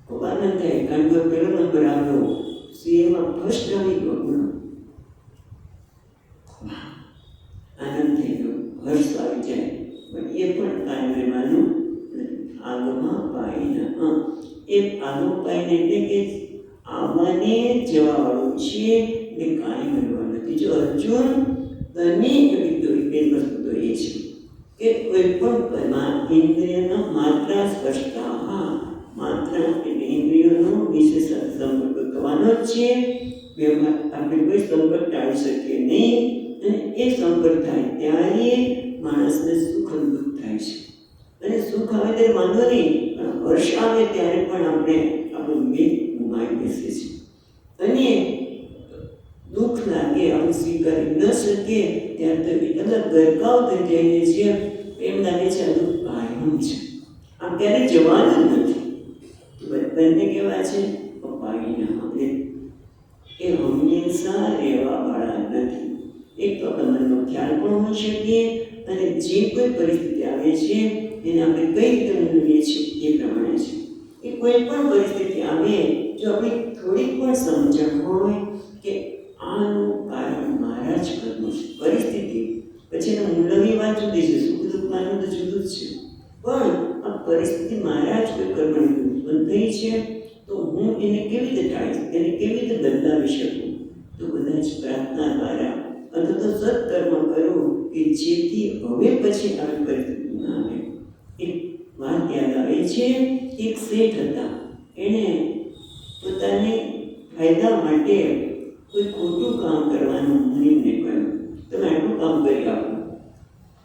ખૂબ આનંદ થાય. કારણ કે પહેલો નંબર આવ્યો, સીએમાં ફર્સ્ટ આવી ગયો, આનંદ થઈ ગયો, હર્ષ આવી જાય. પણ એ પણ કાયમ રહેવાનું આગમાં પાઈને એ આગમ પાઈને એટલે કે આવવાને જવાવાળું છે એટલે કાયમ રહેવાનું નથી. જો અર્જુન તને એક વસ્તુ તો એ છે કે કોઈ પણ ઇન્દ્રિયનો માત્ર સ્પષ્ટતા માત્ર એટલે ઇન્દ્રિયોનો વિશેષ સંપર્ક થવાનો જ છે. આપણે કોઈ સંપર્ક ટાળી શકીએ નહીં. અને એ સંપર્ક થાય ત્યારે માણસને સુખ દુઃખ થાય છે. અને સુખ આવે ત્યારે વાંધો નહીં, પણ હર્ષ આવે ત્યારે પણ આપણે આપણું મેઘ ગુમાવી બેસીએ છીએ. અને દુઃખ લાગે, આપણે સ્વીકારી ન શકીએ ત્યારે તો એટલા ગરકાવ થઈ જઈએ છીએ, એમ લાગે છે આ દુઃખ કાયમ છે, આમ ક્યારે જવાનું જ નથી. બંને કેવા છે? પપ્પાઈના આપણે એ હંમેશા રહેવાવાળા નથી. એક તો આપણે મનનો ખ્યાલ પણ હોઈ શકીએ અને જે કોઈ પરિસ્થિતિ આવે છે એને આપણે કઈ રીતે મૂકીએ છીએ એ પ્રમાણે છે. એ કોઈ પણ પરિસ્થિતિ આવે, જો આપણી થોડીક પણ સમજણ હોય કે આનું કારણ મારા જ કર્મો છે, પરિસ્થિતિ પછી એના મૂળની વાત જુદી છે, સુખ દુઃખ માનવું તો જુદું જ છે. પણ આ પરિસ્થિતિ મારા જ કોઈ કર્મની ઉત્પન્ન થઈ છે, તો હું એને કેવી રીતે ટાળીશ, એને કેવી રીતે બદલાવી શકું? તો કદાચ પ્રાર્થના દ્વારા અથવા તો સત્કર્મ કરું કે જેથી હવે પછી આવી પરિસ્થિતિ ના આવે. એક વાત યાદ આવે છે, એક શેઠ હતા, એણે પોતાની ફાયદા માટે કોઈ ખોટું કામ કરવાનું મુનિમને કહ્યું, તમે આટલું કામ કરી આપો.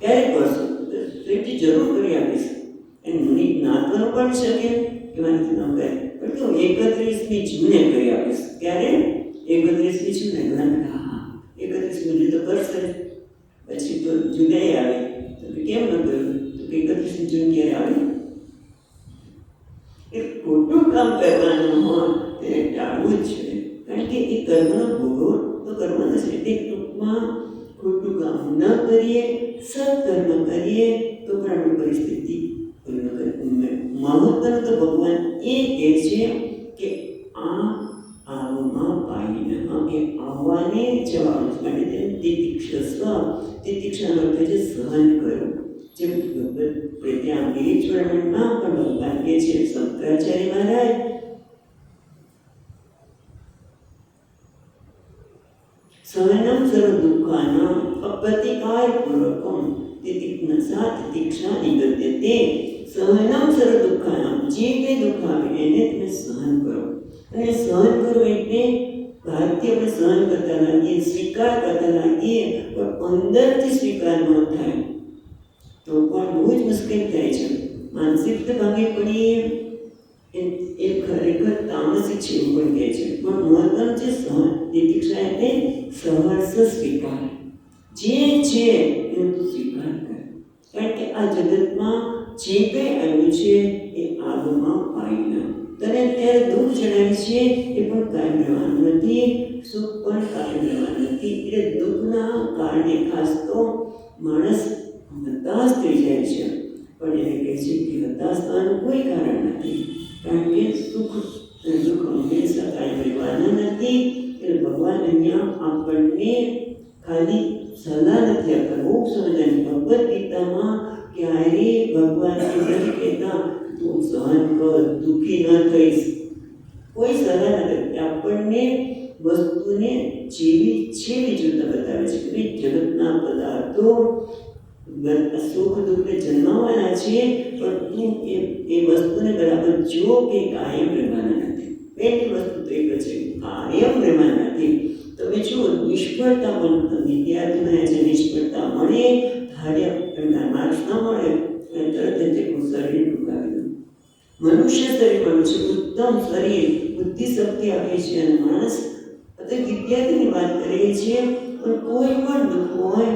ક્યારે કરશો? શેઠજી જરૂર કરી આપીશ. એને મુનિ ના તો ન પણ શકે કે મારાથી ન કરે, પણ તો 31મી જૂને કરી આપીશ. ક્યારે? 31મી જૂને. હા, 31મી જૂન તો કરશે. પછી તો જુલાઈ આવે, તો કેમ ન કર્યું? તો 31મી જૂન ક્યારે આવે? એ ખોટું કામ કરવાનું હોય તેને ટાળવું જ છે. કારણ કે એ કર્મનો ભોગવો તો કરવાનો છે. એટલે ટૂંકમાં ખોટું કામ ન કરીએ, સત્કર્મ કરીએ તો પણ આપણી પરિસ્થિતિ મહત્વનું તો ભગવાન એ કહે છે કે આ આવમાં પાઈને કે આવવાને જવાનું માટે તેને તિતિક્ષાનો અર્થ છે સહન કરો. જેમ ત્યાં ગિરિચૂડામણમાં પણ ભગવાન કહે છે, શંકરાચાર્ય મહારાજ સહનમ સર્વ દુઃખાનામ અપ્રતિકારપૂર્વકમ તિતિક્ષા નિગદ્યતે. સહનમ સર્વ દુઃખાનામ, જે કંઈ દુઃખ આવે એને તમે સહન કરો. અને સહન કરો એટલે બહારથી આપણે સહન કરતા લાગીએ, સ્વીકાર કરતા લાગીએ, પણ અંદરથી સ્વીકાર ન થાય તો પણ બહુ જ મુશ્કેલ થાય છે. માનસિક રીતે ભાંગી પડીએ એ ખરેખર તામસિક છે એવું પણ કહે છે. પણ મહત્વનું છે સહન. તિતિક્ષા એટલે સહર્ષ સ્વીકાર. જે છે એનું તું સ્વીકાર કર. કારણ કે આ જગતમાં જે કંઈ આવ્યું છે એ આગમાં પાયના. તને અત્યારે દુઃખ જણાય છે એ પણ કાયમ રહેવાનું નથી, સુખ પણ કાયમ રહેવાનું નથી. એટલે દુઃખના કારણે ખાસ તો માણસ હતાશ થઈ જાય છે. પણ એને કહે છે કે હતાશ થવાનું કોઈ કારણ નથી, કારણ કે સુખ અને દુઃખ હંમેશા કાયમ રહેવાના નથી. એટલે ભગવાન અહીંયા આપણને ખાલી સલાહ નથી આપતા, બહુ સમજાય. ભગવદ્ ગીતામાં ક્યારેય ભગવાન નથી કહેતા તું સહન કર, દુઃખી ન થઈશ, કોઈ સલાહ નથી. આપણને વસ્તુને જેવી છે એવી જોતા બતાવે છે કે જગતના પદાર્થો સુખ દુઃખને જન્માવાના છે, પણ તું એ વસ્તુને બરાબર જો કે કાયમ રહેવાના નથી. પહેલી વસ્તુ તો એક છે, કાયમ રહેવાના નથી. તમે જુઓ, નિષ્ફળતા પણ વિદ્યાર્થીઓને જે નિષ્ફળતા મળે, ધાર્યા એમના માર્ક્સ ન મળે અને તરત જ તે શરીર ટૂંકાવી દઉં. મનુષ્ય શરીર બન્યું છે, ઉત્તમ શરીર, બુદ્ધિ શક્તિ આપે છે. અને માણસ અત્યારે વિદ્યાર્થીની વાત કરીએ છીએ, પણ કોઈ પણ દુઃખ હોય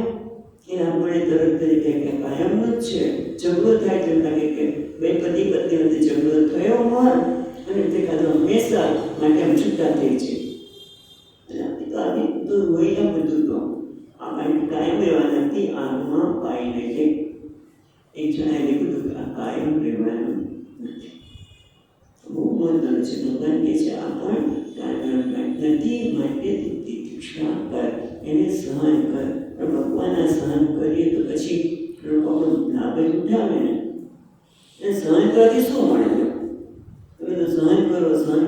એ આપણે તરત તરીકે કે કાયમનો જ છે. ઝઘડો થાય તો લાગે કે બે પતિ પત્ની વચ્ચે ઝઘડો થયો હોય અને તે કાં હંમેશા માટે આમ છૂટા થઈ છે. તો આવી તો હોઈલા બધું તો આ કાયમ રહેવા નથી, આગમાં પાઈ નહીં. એક જણાએ લીધું કે આ કાયમ રહેવાનું નથી. બહુ મહત્વનું છે. ભગવાન કહે છે આ પણ કાયમ નથી, માટે તું તિતિક્ષા કર, એને સહન કર. પણ ભગવાન આ સહન કરીએ તો પછી લોકો લાભ જ ઉઠાવે ને. એ સહન કરવાથી શું મળે? તમે તો સહન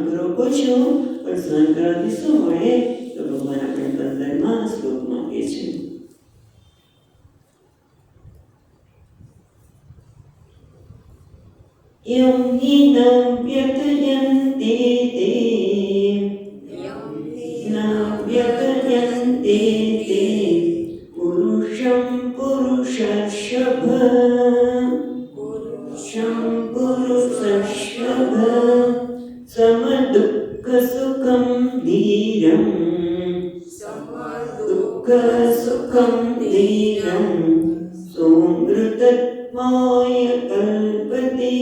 કરો કહો છો, પણ સહન કરવાથી શું મળે? તો ભગવાન આપણે 15મા શ્લોકમાં કહે છે, યં હિ ન વ્યથયન્તે તે પુરુષં પુરુષર્ષભ સમદુઃખ સુખં ધીરં સોમૃતત્વાય કલ્પતે.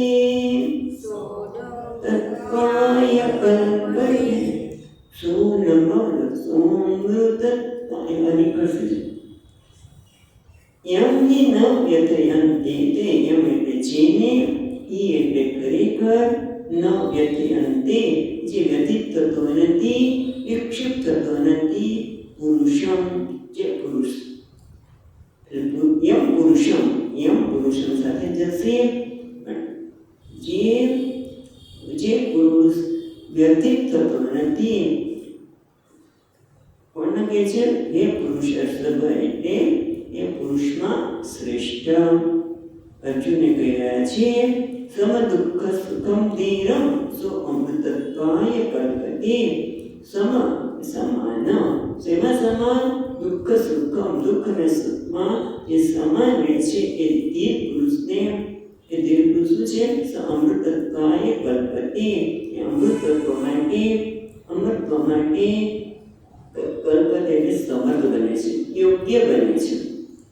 યં હિ ન વ્યથયન્તે તે, યમ એટલે જેને, હિ એટલે ખરેખર, ન વ્યથયન્તે જે વ્યથિત થતો નથી, વિક્ષિપ્ત થતો નથી, પુરુષમ જે પુરુષ. યમ પુરુષમ સાથે જશે. જે પુરુષ વ્યથિત થતો નથી, કોને કહે છે? હે પુરુષ અર્ષભ એટલે એ પુરુષમાં શ્રેષ્ઠ. અર્જુનને કહી રહ્યા છે સમદુઃખ સુખમ ધીરમ સો અમૃતત્વાય કલ્પતે. સમાન સેવા સમાન, દુઃખ સુખમ દુઃખ અને સુખમાં જે સમાન રહે છે એ ધીર પુરુષને, એ ધીર પુરુષ છે અમૃતત્વાય કલ્પતે. એ અમૃતત્વ માટે કલ્પતે એટલે સમર્થ બને છે, યોગ્ય બને છે.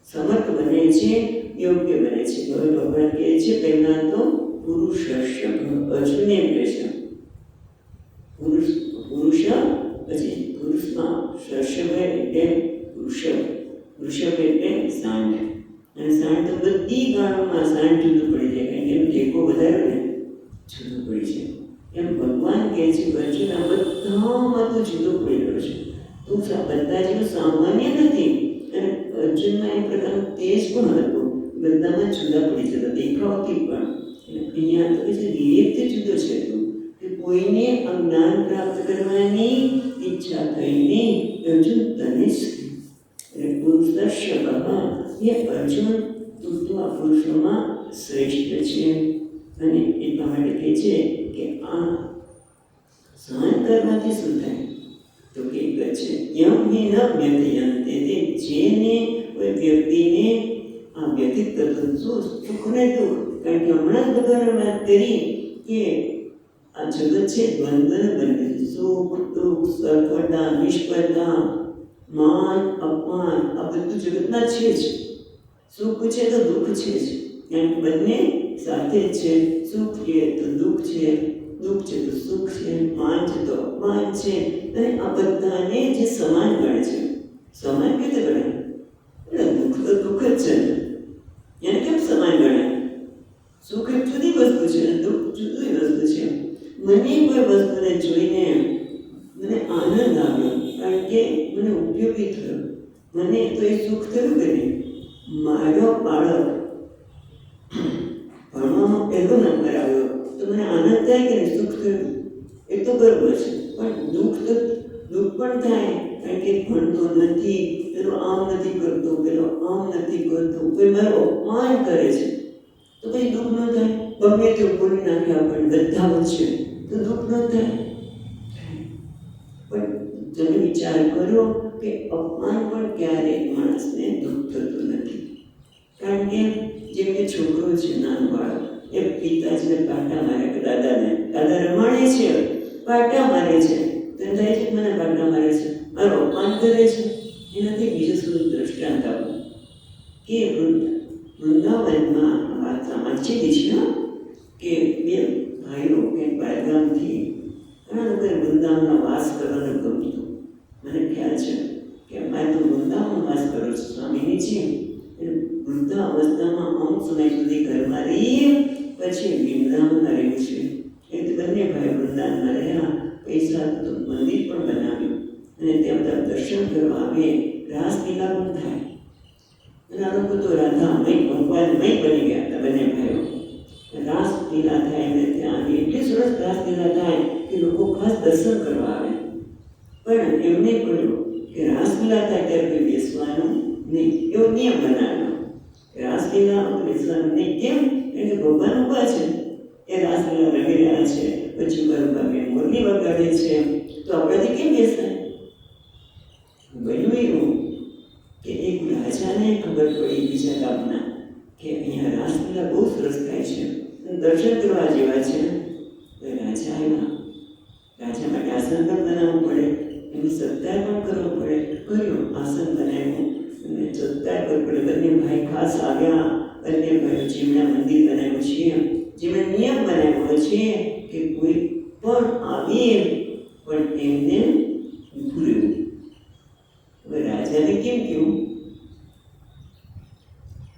સમર્થ બને છે, યોગ્ય બને છે. હવે ભગવાન કહે છે પહેલા તો પુરુષર્ષભ, અર્જુનને કહે છે પુરુષ, પછી પુરુષમાં સર્ષભ એટલે વૃષભ એટલે સાંઢ. અને સાંઢ તો બધી ગાળોમાં સાંઢ જુદું પડી જાય, કારણ કે એનો ટેકો વધારે ને જુદું પડી છે. એમ ભગવાન કહે છે અર્જુન આ બધામાં તો જુદો પડી રહ્યો છે, તું બધા જેવું સામાન્ય નથી. અને અર્જુનમાં એક પ્રકારનું તેજ પણ હતું, બધામાં જુદા પડી જતા દેખાવથી પણ. અહીંયા તો છે વિવેકથી જુદો છે તું, કે કોઈને આ જ્ઞાન પ્રાપ્ત કરવાની ઈચ્છા થઈ નહીં, અર્જુન તને જ. એટલે પુરુષર્ષભ એ અર્જુન, તું તો આ પુરુષોમાં શ્રેષ્ઠ છે. અને એટલા માટે કહે છે કે આ સહન કરવાથી શું થાય? તો કે યમ હિ ન વ્યથયંતે, તે જેને કોઈ વ્યક્તિને આ વ્યથિત કરતું શું સુખ ને દુઃખ. કારણ કે હમણાં જ ભગવાને વાત કરી કે આ જગત છે દ્વંદ્વને બને, સુખ દુઃખ, સફળતા નિષ્ફળતા, માન અપમાન, આ બધું જગતમાં છે જ. સુખ છે તો દુઃખ છે જ, કારણ કે બંને સાથે જ છે. સુખ છે તો દુઃખ છે, દુઃખ છે તો સુખ છે, માન છે તો અપમાન છે. અને આ બધાને જે સમાન ગણે છે. સમાન કેવી રીતે ગણે? એટલે દુઃખ તો દુઃખ જ છે ને, એને કેમ સમાન ગણાય? સુખ એક જુદી વસ્તુ છે અને દુઃખ જુદી વસ્તુ છે. મને કોઈ વસ્તુને જોઈને મને આનંદ આવ્યો, કારણ કે મને ઉપયોગી થયો, મને તો એ સુખ થયું કે નહીં. મારો બાળક ભણવામાં પહેલો નંબર આવ્યો તો મને આનંદ થાય કે નહીં? સુખ થયું, એ તો બરોબર છે. પણ દુઃખ પણ થાય, કારણ કે ભણતો નથી, પેલો આમ નથી કરતો, પેલો આમ નથી કરતો, કોઈ મારું અપમાન કરે છે, તો પછી દુઃખ ન થાય? ગમે તે બોલી નાખ્યા આપણને બધા વચ્ચે, તો દુઃખ ન થાય? પણ તમે વિચાર કરો કે અપમાન પણ ક્યારેય માણસને દુઃખ થતું નથી. કારણ કે જેમ કે છોકરો છે, નાનો બાળક, એ પિતાજીને પાટા મારે કે દાદાને, દાદા રમાડે છે, પાટા મારે છે, તેને થાય છે મને પાટા મારે છે, મારું અપમાન કરે છે. એનાથી બીજું શું દ્રષ્ટાંત આપું કે વૃંદાવનમાં વાત સામાજિક છે કે બે ભાઈઓ કે બારગામથી ઘણા લોકોને વૃંદાવનમાં વાસ કરવાનું ગમતું. મને ખ્યાલ છે કે અમારે તો વૃંદાવનમાં વાસ કરો છો સ્વામીજીજી. વૃદ્ધા અવસ્થામાં અમુક સમય સુધી ઘરમાં રહી, પછી વૃંદાવનમાં રહ્યું છે. એ બંને ભાઈ વૃંદાવનમાં રહ્યા, પૈસા તો મંદિર પણ બનાવ્યું અને ત્યાં બધા દર્શન કરવા આવે, રાસલીલા પણ થાય. અને આ લોકો તો રાધામય ભગવાનમય બની ગયા હતા બંને ભાઈઓ. રાસલીલા થાય અને ત્યાં એટલી સરસ રાસલીલા થાય કે લોકો ખાસ દર્શન કરવા આવે. પણ એમને કહ્યું કે રાસલીલા થાય ત્યારે કોઈ બેસવાનું નહીં, એવો નિયમ બનાવ્યો. રાસલીલા બેસવાનું નહીં. કેમ? એટલે ભગવાન ઉભા છે, એ રાસલીલા રમી રહ્યા છે, પછી ગરબા મોરલી વગાડે છે, તો આપણાથી કેમ બેસાય? બન્યું એવું કે એક રાજાને ખબર પડી બીજા ગામના કે અહીંયા રાસલીલા બહુ સરસ થાય છે, દર્શન કરવા જેવા છે. તો રાજા આવ્યા. રાજા માટે આસન પણ બનાવવું પડે, એની સત્કાર પણ કરવો પડે. કર્યું, આસન બનાવ્યું અને સત્કાર કરવો પડે. બંને ભાઈ ખાસ આવ્યા. બંને ભાઈઓ જેમના મંદિર બનાવ્યું છે, જેમણે નિયમ બનાવ્યો છે કે કોઈ પણ આવે પણ એમને ઊભું રહેવું. હવે રાજાને કેમ કેવું?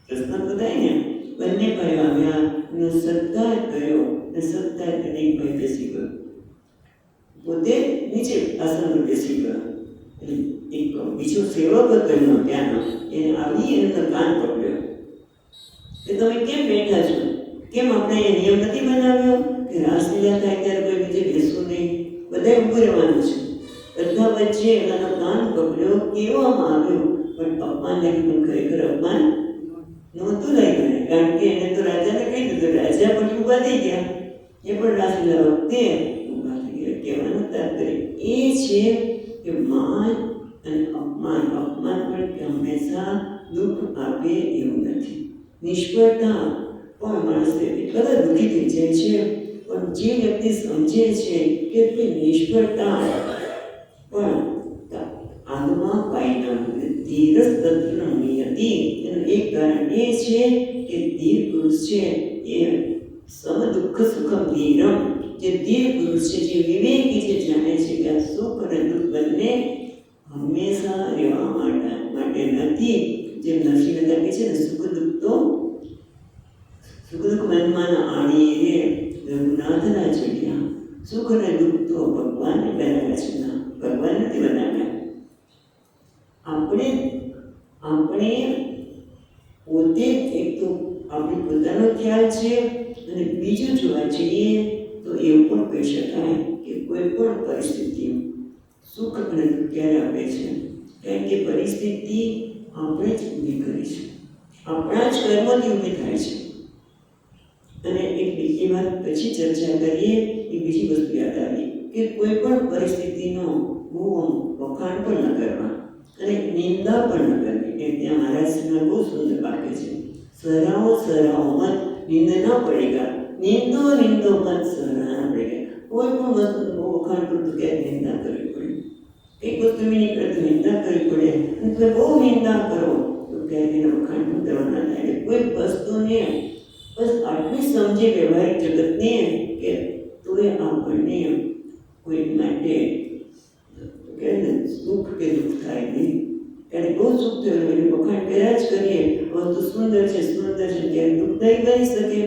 પ્રશ્ન બધાય ને. બંને ભાઈઓ આવ્યા, એનો સત્કાર કર્યો અને સત્કાર કરીને એક ભાઈ બેસી ગયો, પોતે નીચે આસન પર બેસી ગયો. એટલે એક બીજો સેવક હતો એનો ત્યાંનો, એને આવી એનો કાન પકડ્યો કે તમે કેમ બેઠા છો? કેમ આપણે એ નિયમ નથી બનાવ્યો કે રાસલીલા થાય ત્યારે કોઈ બીજે બેસવું નહીં, બધાએ ઊભું રહેવાનું છે? બધા વચ્ચે એનો કાન પકડ્યો, કહેવામાં આવ્યું, પણ અપમાન લાગ્યું. પણ ખરેખર અપમાન નહોતું લાગ્યું, કારણ કે એને તો રાજાને કહી દીધું. રાજા પણ ઊભા થઈ ગયા, એ પણ રાસલીલા વખતે ઊભા થઈ ગયા. કહેવાનું તાત્પર્ય એ છે કે માન અને અપમાન પણ હંમેશા દુઃખ આપે એવું નથી. નિષ્ફળતા પણ માણસને એટલા બધા દુઃખી થઈ જાય છે. પણ જે વ્યક્તિ સમજે છે કે તે નિષ્ફળતા પણ આગમાં પાયના ધીરજ તત્વનો નિયતિ, એનું એક કારણ એ છે કે ધીર પુરુષ છે એ સમ દુઃખ સુખમ ધીરમ. જે ધીર પુરુષ છે, જે વિવેકી છે, જાણે છે કે આ સુખ અને દુઃખ બંને હંમેશા રહેવા માટે નથી. જેમ નરસિંહ મહેતા કહે છે ને, સુખ દુઃખ મનમાં આણી રે રઘુનાથના ચડ્યા. સુખ અને દુઃખ તો ભગવાનને બનાવ્યા છે, ના ભગવાન નથી બનાવ્યા. આપણે પોતે એક તો આપણે પોતાનો ખ્યાલ છે, અને બીજું જોવા જઈએ તો એવું પણ કહી શકાય કે કોઈ પણ પરિસ્થિતિ સુખ અને દુઃખ ક્યારે આપે છે? કારણ કે પરિસ્થિતિ આપણે જ ઊભી કરી છે, આપણા જ કર્મથી ઊભી થાય છે. અને એક બીજી વાત પછી ચર્ચા કરીએ. એ બીજી વસ્તુ યાદ આવી કે કોઈ પણ પરિસ્થિતિનો બહુ વખાણ પણ ન કરવા. અને નિંદા પણ ન કરવી. એ ત્યાં મહારાજના બહુ સુંદર વાક્ય છે, સરાઓ સરાઓ મત નિંદ ન પડેગા, નિંદો નિંદો મત સરાહના પડેગા. કોઈ પણ વસ્તુનું વખાણ કરતું ક્યાંક નિંદા કરવી પડે, એક વસ્તુ નીકળે તો નિંદા કરવી પડે, અને તમે બહુ નિંદા કરો તો ક્યાંક એના વખાણ પણ કરવાના થાય. કોઈ વસ્તુને બસ આટલી સમજે વ્યવહારિક જગતને કે તોય આપણને કોઈ માટે કે સુખ કે દુઃખ થાય નહીં. ત્યારે બહુ સુખ થયું એનું વખાણ કર્યા જ કરીએ, વસ્તુ સુંદર છે સુંદર છે, ત્યારે દુઃખદાયી બની શકે.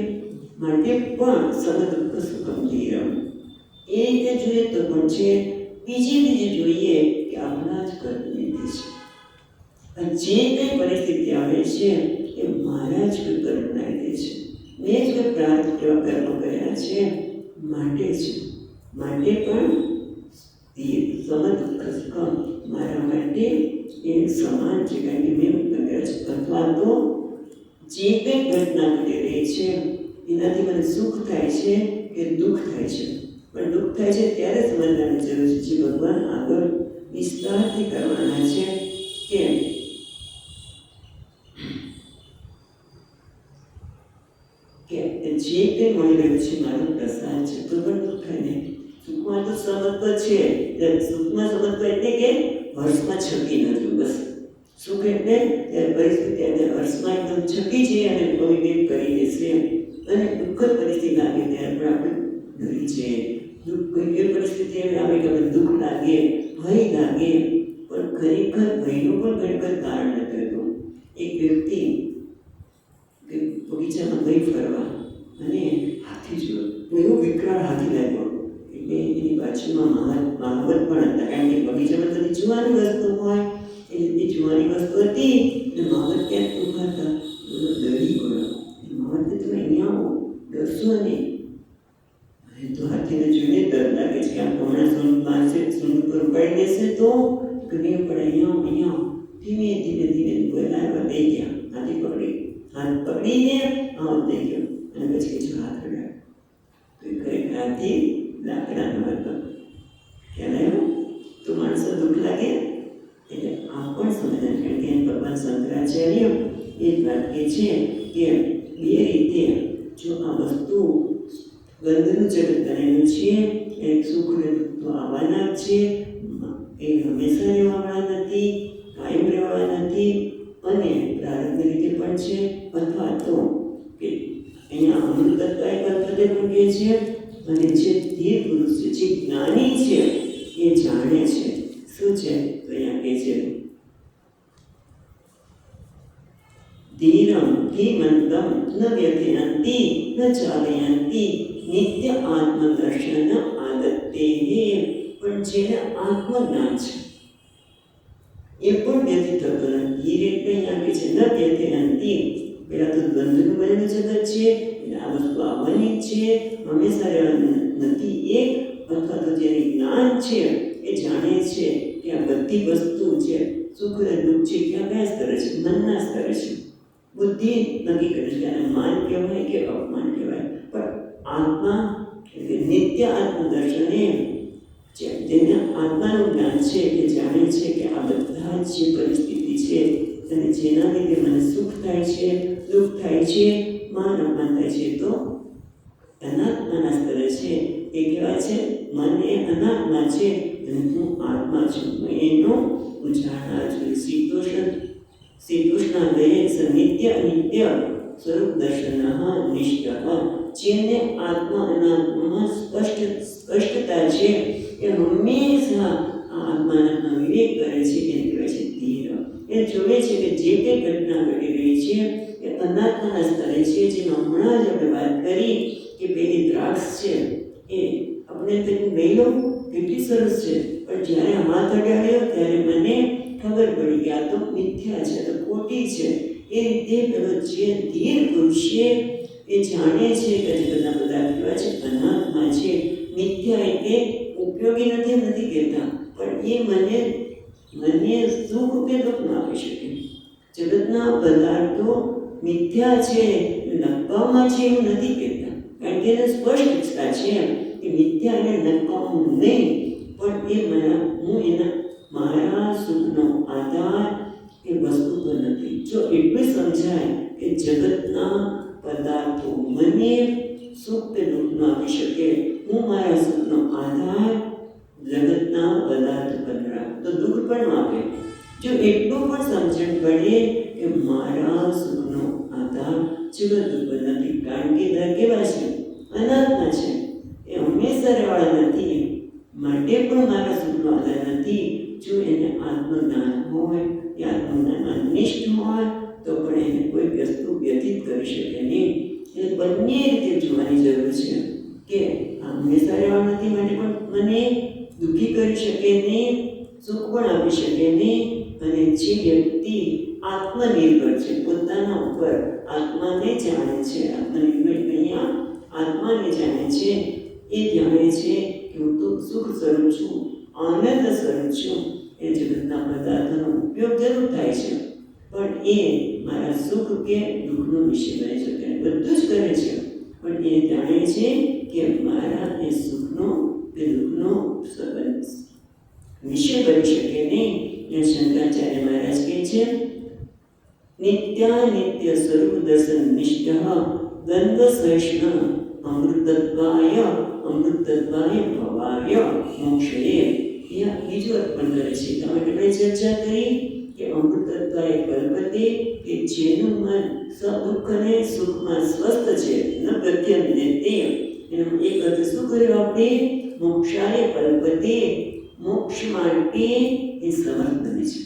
માટે પણ સમદુઃખ સુખમ ધીરમ એ રીતે જોઈએ તો પણ છે. બીજી જોઈએ કે આપણા જ કર્મનિધિ છે, અને જે કંઈ પરિસ્થિતિ આવે છે એ મારા જ કર્મ નાખે છે, મેં જ કોઈ પ્રાર્થ એવા કર્મ કર્યા છે માટે છે. માટે પણ સમદુઃખ સુખમ મારા માટે એ સમાન છે, કારણ કે મેં કર્યા છે. અથવા તો જે કંઈ ઘટના ઘટી રહી છે એનાથી મને સુખ થાય છે કે દુઃખ થાય છે, પણ દુઃખ થાય છે ત્યારે સમજવાની જરૂર છે, જે ભગવાન આગળ વિસ્તારથી કરવાના છે. કે જે કંઈ મળી રહ્યું છે મારો પ્રસાદ છે, તો પણ દુઃખ થાય ને. સુખમાં તો સમત્વ છે, સુખમાં સમત્વ એટલે કે હર્ષમાં છકી નથી. બસ સુખ એટલે પરિસ્થિતિ એટલે હર્ષમાં એકદમ છકી છે અને અવિવેક કરી દેશે, અને દુઃખદ પરિસ્થિતિ લાગે ત્યારે પણ આપણે ડરી છે. દુઃખ કોઈ એવી પરિસ્થિતિ આવે કે આપણે દુઃખ લાગે, ભય લાગે, પણ ખરેખર ભયનું પણ ખરેખર કારણ નથી હતું. એક વ્યક્તિ બગીચામાં ગઈ ફરવા અને હાથી જોયો, એવો વિકરાળ હાથી લાગ્યો. એટલે એની બાજુમાં મહાવત પણ હતા, કારણ કે બગીચામાં બધી જોવાની વસ્તુ હોય, એ જોવાની વસ્તુ હતી. અને મહાવત ક્યાંક ઊભા હતા, ડરી ગયો. મહાવત કે તમે અહીંયા આવો, ડરશો નહીં. તો હાથીને જોઈને ડર લાગે છે કે આ હમણાં સૂંઢ મારશે, સૂંઢ પર ઉપાડી દેશે તો નહીં. પણ અહીંયા ધીમે ધીમે ધીમે બોલાવવા દઈ ગયા. હાથી પકડી હાથ પકડીને દઈ ગયો, અને પછી જો હાથ અડાડ્યો તો એ ખરેખર હાથી લાકડાનો હતો. ખ્યાલ આવ્યો? તો માણસો દુઃખ લાગે એટલે આ પણ સમજાય, કારણ કે ભગવાન શંકરાચાર્ય એ જ વાત કહે છે કે બે રીતે જો આ વસ્તુ ગંધનું જગત બનેલું છે, એક સુખ ને દુઃખ તો આવવાના જ છે, એ હંમેશા રહેવાના નથી, કાયમ રહેવાના નથી, અને પ્રારબ્ધ રીતે પણ છે. અથવા તો કે અહીંયા અમૃતત્વાય પદ્ધતિ પણ કહે છે. અને જે ધીર પુરુષ છે, જે જ્ઞાની છે, એ જાણે છે શું છે. તો અહીંયા કહે છે ધીરમ ધીમંતમ ન વ્યથયંતિ ન ચાલયંતિ નિત્ય આત્મદર્શન આદત્તે. પણ જેને આત્મજ્ઞાન છે એ પણ વ્યથિત થતો નથી. એ રીતે અહીંયા કહે છે ન વ્યથયંતિ. પેલા તો બંધનું બનેલું જગત છે, આ વસ્તુ આવવાની છે, હંમેશા રહેવાનું નથી. એક અથવા તો જેને જ્ઞાન છે એ જાણે છે કે આ બધી વસ્તુ છે, સુખ અને દુઃખ છે, કયા સ્તરે છે, મનના સ્તરે છે. બુદ્ધિ નક્કી કરે છે અને માન કહેવાય કે અપમાન કહેવાય. પણ આત્મા એટલે નિત્ય આત્મદર્શને જેને આત્માનું જ્ઞાન છે એ જાણે છે કે આ બધા જે પરિસ્થિતિ છે અને જેના લીધે મને સુખ થાય છે, દુઃખ થાય છે, માન અપમાન થાય છે, તો અનાત્માના સ્તરે છે. એ કહેવાય છે મન એ અનાત્મા છે અને હું આત્મા છું, એનો ઉજાણા છું. શ્રીકૃષ્ણ નિત્ય નિત્ય સ્વરૂપ દર્શન નિષ્ઠ. જેને આત્મા અનાત્મામાં સ્પષ્ટતા છે એ હંમેશા આ આત્માના વિવેક કરે છે. એને કહેવાય છે ધીર. એ જોવે છે કે જે કંઈ ઘટના ઘટી રહી છે એ અનાત્માના સ્તરે છે. જેમ હમણાં જ આપણે વાત કરી કે પેલી દ્રાક્ષ છે એ આપણે તેનું લઈ લો કેટલી સરસ છે, પણ જ્યારે હાથ અડાડ્યો ત્યારે મને ખબર પડી કે આ તો મિથ્યા છે, તો ખોટી છે. એ રીતે પેલો જે ધીર પુરુષ છે એ જાણે છે કે બધા કહેવાય છે અનાત્મા છે, મિથ્યા એટલે ઉપયોગી નથી કહેતા, પણ એ મને સુખ કે દુઃખ ન આપી શકે. જગતના પદાર્થો મિથ્યા છે, નકામા છે એવું નથી કહેતા, કારણ કે એને સ્પષ્ટતા છે કે મિથ્યા એને નકામું નહીં, પણ હું એના મારા સુખનો આધાર એ વસ્તુ પર નથી. જો એટલું સમજાય કે જગતના પદાર્થો મને સુખ કે દુઃખ ન આપી શકે, હું મારા સુખનો આધાર જગતના પદાર્થ પર રાખું તો દુઃખ પણ આપે. જો એટલું પણ સમજણ પડે કે મારા સુખનો આધાર જગત ઉપર નથી, કારણ કે દર કેવા છે? અનાત્મા છે, એ હંમેશા રહેવાળા નથી, માટે પણ મારા સુખનો આધાર નથી. જો એને આત્મજ્ઞાન હોય, એ આત્મજ્ઞાનમાં નિષ્ઠ હોય તો પણ એને કોઈ વસ્તુ વ્યતીત કરી શકે નહીં. એટલે બંને રીતે જોવાની જરૂર છે કે આ હંમેશા રહેવા નથી, માટે પણ મને દુઃખી કરી શકે નહીં, સુખ પણ આપી શકે નહીં. અને જે વ્યક્તિ આત્મનિર્ભર છે, પોતાના ઉપર આત્માને જાણે છે, આત્મનિર્ભર અહીંયા આત્માને જાણે છે, એ જાણે છે કે હું તો સુખ સ્વરૂપ છું, આનંદ સ્વરૂપ છું. એ જગતના પદાર્થોનો ઉપયોગ જરૂર થાય છે, પણ એ મારા સુખ કે દુઃખનો વિષય બની શકે, બધું જ કરે છે, પણ એ જાણે છે કે મારા એ સુખનો કે દુઃખનો સંબંધ વિષય બની શકે નહીં. એ શંકરાચાર્ય મહારાજ કહે છે, નિત્યાનિત્ય સ્વરૂપ દર્શન નિષ્ઠ દ્વંદ્વ સહિષ્ણ અમૃતત્વાય ભવાય મોક્ષે. ત્યાં બીજું અર્પણ કરે છે. તમે આપણે ચર્ચા કરી કે અમૃતત્વાય કલ્પતે, કે જેનું મન દુઃખ અને સુખમાં સ્વસ્થ છે, ન પ્રત્યંતે તે. એનો એક અર્થ શું કર્યો આપણે? મોક્ષાય કલ્પતે, મોક્ષ માટે એ સમર્થ બને છે.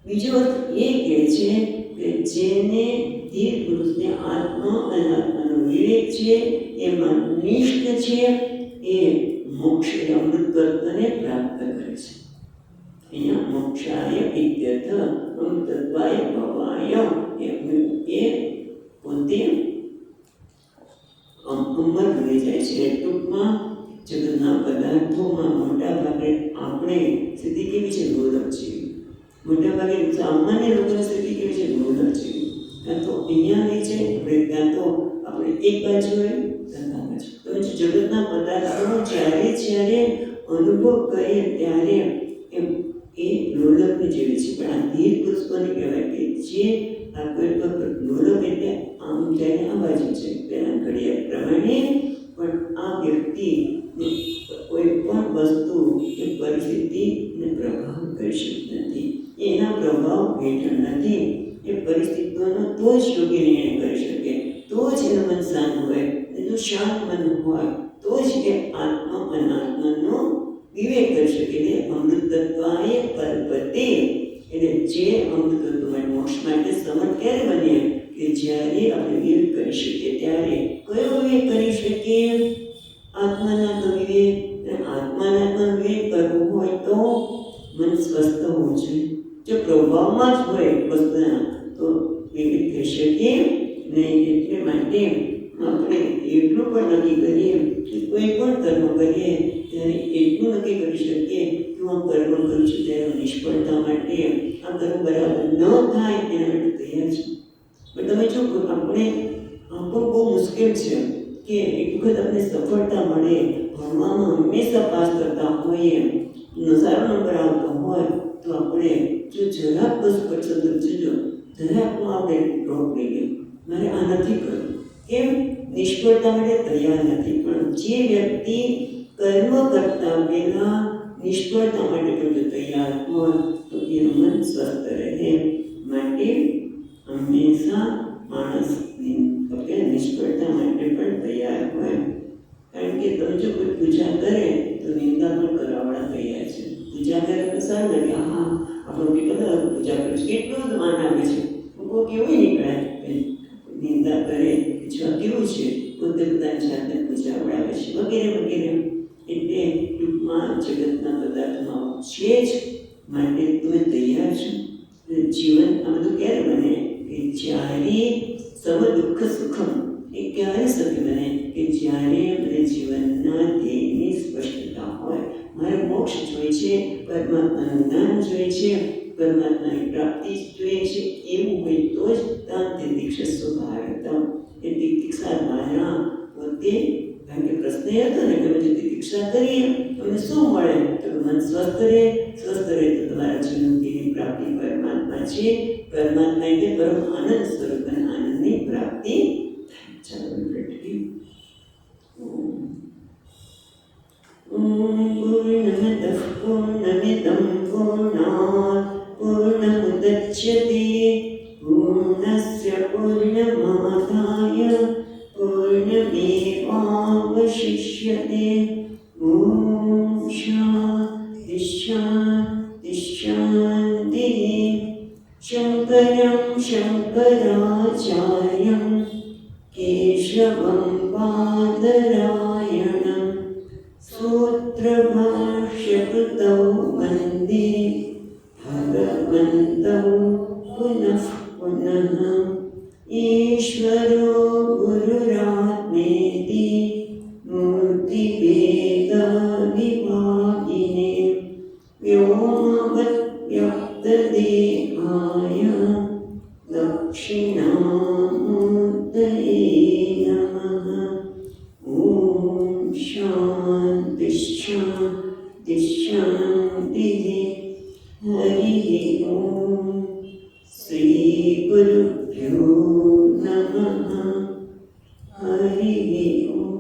બીજો અર્થ એ કહે છે કે જેને ધીર પુરુષને આત્મા અને આત્માનો વિવેક છે, એમાં નિષ્ઠ છે, એ મોક્ષ અમૃત તત્વને પ્રાપ્ત કરે છે. અહીંયા મોક્ષાય ઇત્યર્થ અમૃતત્વાય ભવાય, એ પોતે અમર બની જાય છે. ટૂંકમાં જગતના પદાર્થોમાં મોટા ભાગે આપણે સ્થિતિ કેવી છે? દુર્લભ છે. મોટા ભાગે સામાન્ય લોકોની સ્થિતિ કેવી છે? દુર્લભ છે. કાં તો અહીંયા નહીં છે, કાં તો આપણે એક બાજુ હોય, ધંધા બાજુ. તો જગતના પદાર્થોનો જ્યારે અનુભવ કરીએ ત્યારે એમ એ લોલભની જેવી છે. પણ આ ધીર પુરુષ કોને કહેવાય? કે જે આ કોઈ લોલભ એટલે આમ જઈને આ બાજુ છે, પેલા ઘડિયાળ પ્રમાણે. પણ આ વ્યક્તિ કોઈ પણ વસ્તુ કે પરિસ્થિતિને પ્રભાવ કરી શકતી નથી, એના પ્રભાવ હેઠળ નથી. એ પરિસ્થિતિઓનો તો જ યોગ્ય નિર્ણય કરી શકે, તો જ એનું મન શાંત હોય. એનું શાંત મન હોય તો જ એ આત્મા અનાત્માનો વિવેક કરી શકે. એટલે અમૃતત્વાય કલ્પતે, એટલે જે અમૃત તત્વ મોક્ષ માટે સમર્થ ક્યારે બનીએ? કે જ્યારે આપણે વિવેક કરી શકીએ. ત્યારે કયો વિવેક કરી શકીએ? આત્માનાત્મ વિવેક. આત્માનાત્મ વિવેક કરવો હોય તો મન સ્વસ્થ હોવું જોઈએ. જો પ્રભાવમાં જ હોય વસ્તુના તો વિવેક થઈ શકીએ નહીં. એટલે માટે આપણે એટલું પણ નક્કી કરીએ કે કોઈ પણ કર્મ કરીએ ત્યારે એટલું નક્કી કરી શકીએ કે હું કર્મ કરું છું ત્યારે નિષ્ફળતા માટે આ કર્મ બરાબર ન થાય એના માટે તૈયાર છું. પણ તમે જો આપણે બહુ મુશ્કેલ છે કે એક વખત આપણે સફળતા મળે, ભણવામાં હંમેશા પાસ કરતા હોઈએ, સારો નંબર આવતો હોય તો આપણે જો જરાક બસ પસંદ જજો, જરાકમાં આપણે ડ્રોપ લઈએ, મારે આ નથી કરવું. કેમ? નિષ્ફળતા માટે તૈયાર નથી. પણ જે વ્યક્તિ કર્મ કરતા પહેલા નિષ્ફળતા માટે પણ તૈયાર હોય તો એનું મન સ્વસ્થ રહે. માટે હંમેશા માણસ નિષ્ફળતા માટે પણ તૈયાર હોય. કારણ કે તમે જો કોઈ પૂજા કરે તો નિંદા પણ કરવાવાળા તૈયાર છે. પૂજા કરે તો સારું લાગે, હા આપણું કેટલા પૂજા કરે છે, કેટલું જ માન આપે છે. લોકો કેવું નીકળાય, નિંદા કરે કેવું છે, પોતે પોતાની જાતને પૂજા વડાવે છે, વગેરે વગેરે. એટલે ટૂંકમાં જગતના પદાર્થમાં છે જ, માટે તમે તૈયાર છો. જીવન આ બધું ક્યારે બને? કે જ્યારે સમ દુઃખ સુખમ, એ ક્યારે શક્ય બને? કે જ્યારે મને જીવનના ધ્યેયની સ્પષ્ટતા હોય. મારે મોક્ષ જોઈએ છે, પરમાત્માનું જ્ઞાન જોઈએ છે, પરમાત્માની પ્રાપ્તિ જોઈએ છે, એવું હોય તો જ તાંતે દીક્ષસ્વ ભારતમ. એ દીક્ષા દ્વારા પોતે કારણ કે પ્રશ્ન એ હતો ને કે અમે જે દીક્ષા કરીએ અમને શું મળે? તો મન સ્વસ્થ રહે તો તમારા જીવનની પ્રાપ્તિ પરમાત્મા છે. પરમાત્મા એટલે પરમ આનંદ સ્વરૂપ અને આનંદની પ્રાપ્તિ થાય. ચાલો બેઠી. પૂર્ણમદઃ પૂર્ણમિદં પૂર્ણાત પૂર્ણમુદચ્યતે પૂર્ણસ્ય પૂર્ણમાદાય પૂર્ણમેવાવશિષ્યતે. ઓમ શાંતિ શાંતિ શાંતિઃ. શંકરં શંકરાચાર્યં કેશવં બાદરાયણં સૂત્રભાષ્યકૃતૌ વંદે ભગવन्तौ પુનઃ પુનઃ. ઈશ્વરો ગુરુરાત્મેતિ મૂર્તિભેદવિભાગિને વ્યોમવદ્વ્યક્તદેહાય દક્ષિણામૂર્તયે નમઃ. ઓમ શાંતિ શાંતિ શાંતિઃ. હરિ ઓમ. શ્રી ગુરુભ્યો નમઃ. હરિ ઓમ.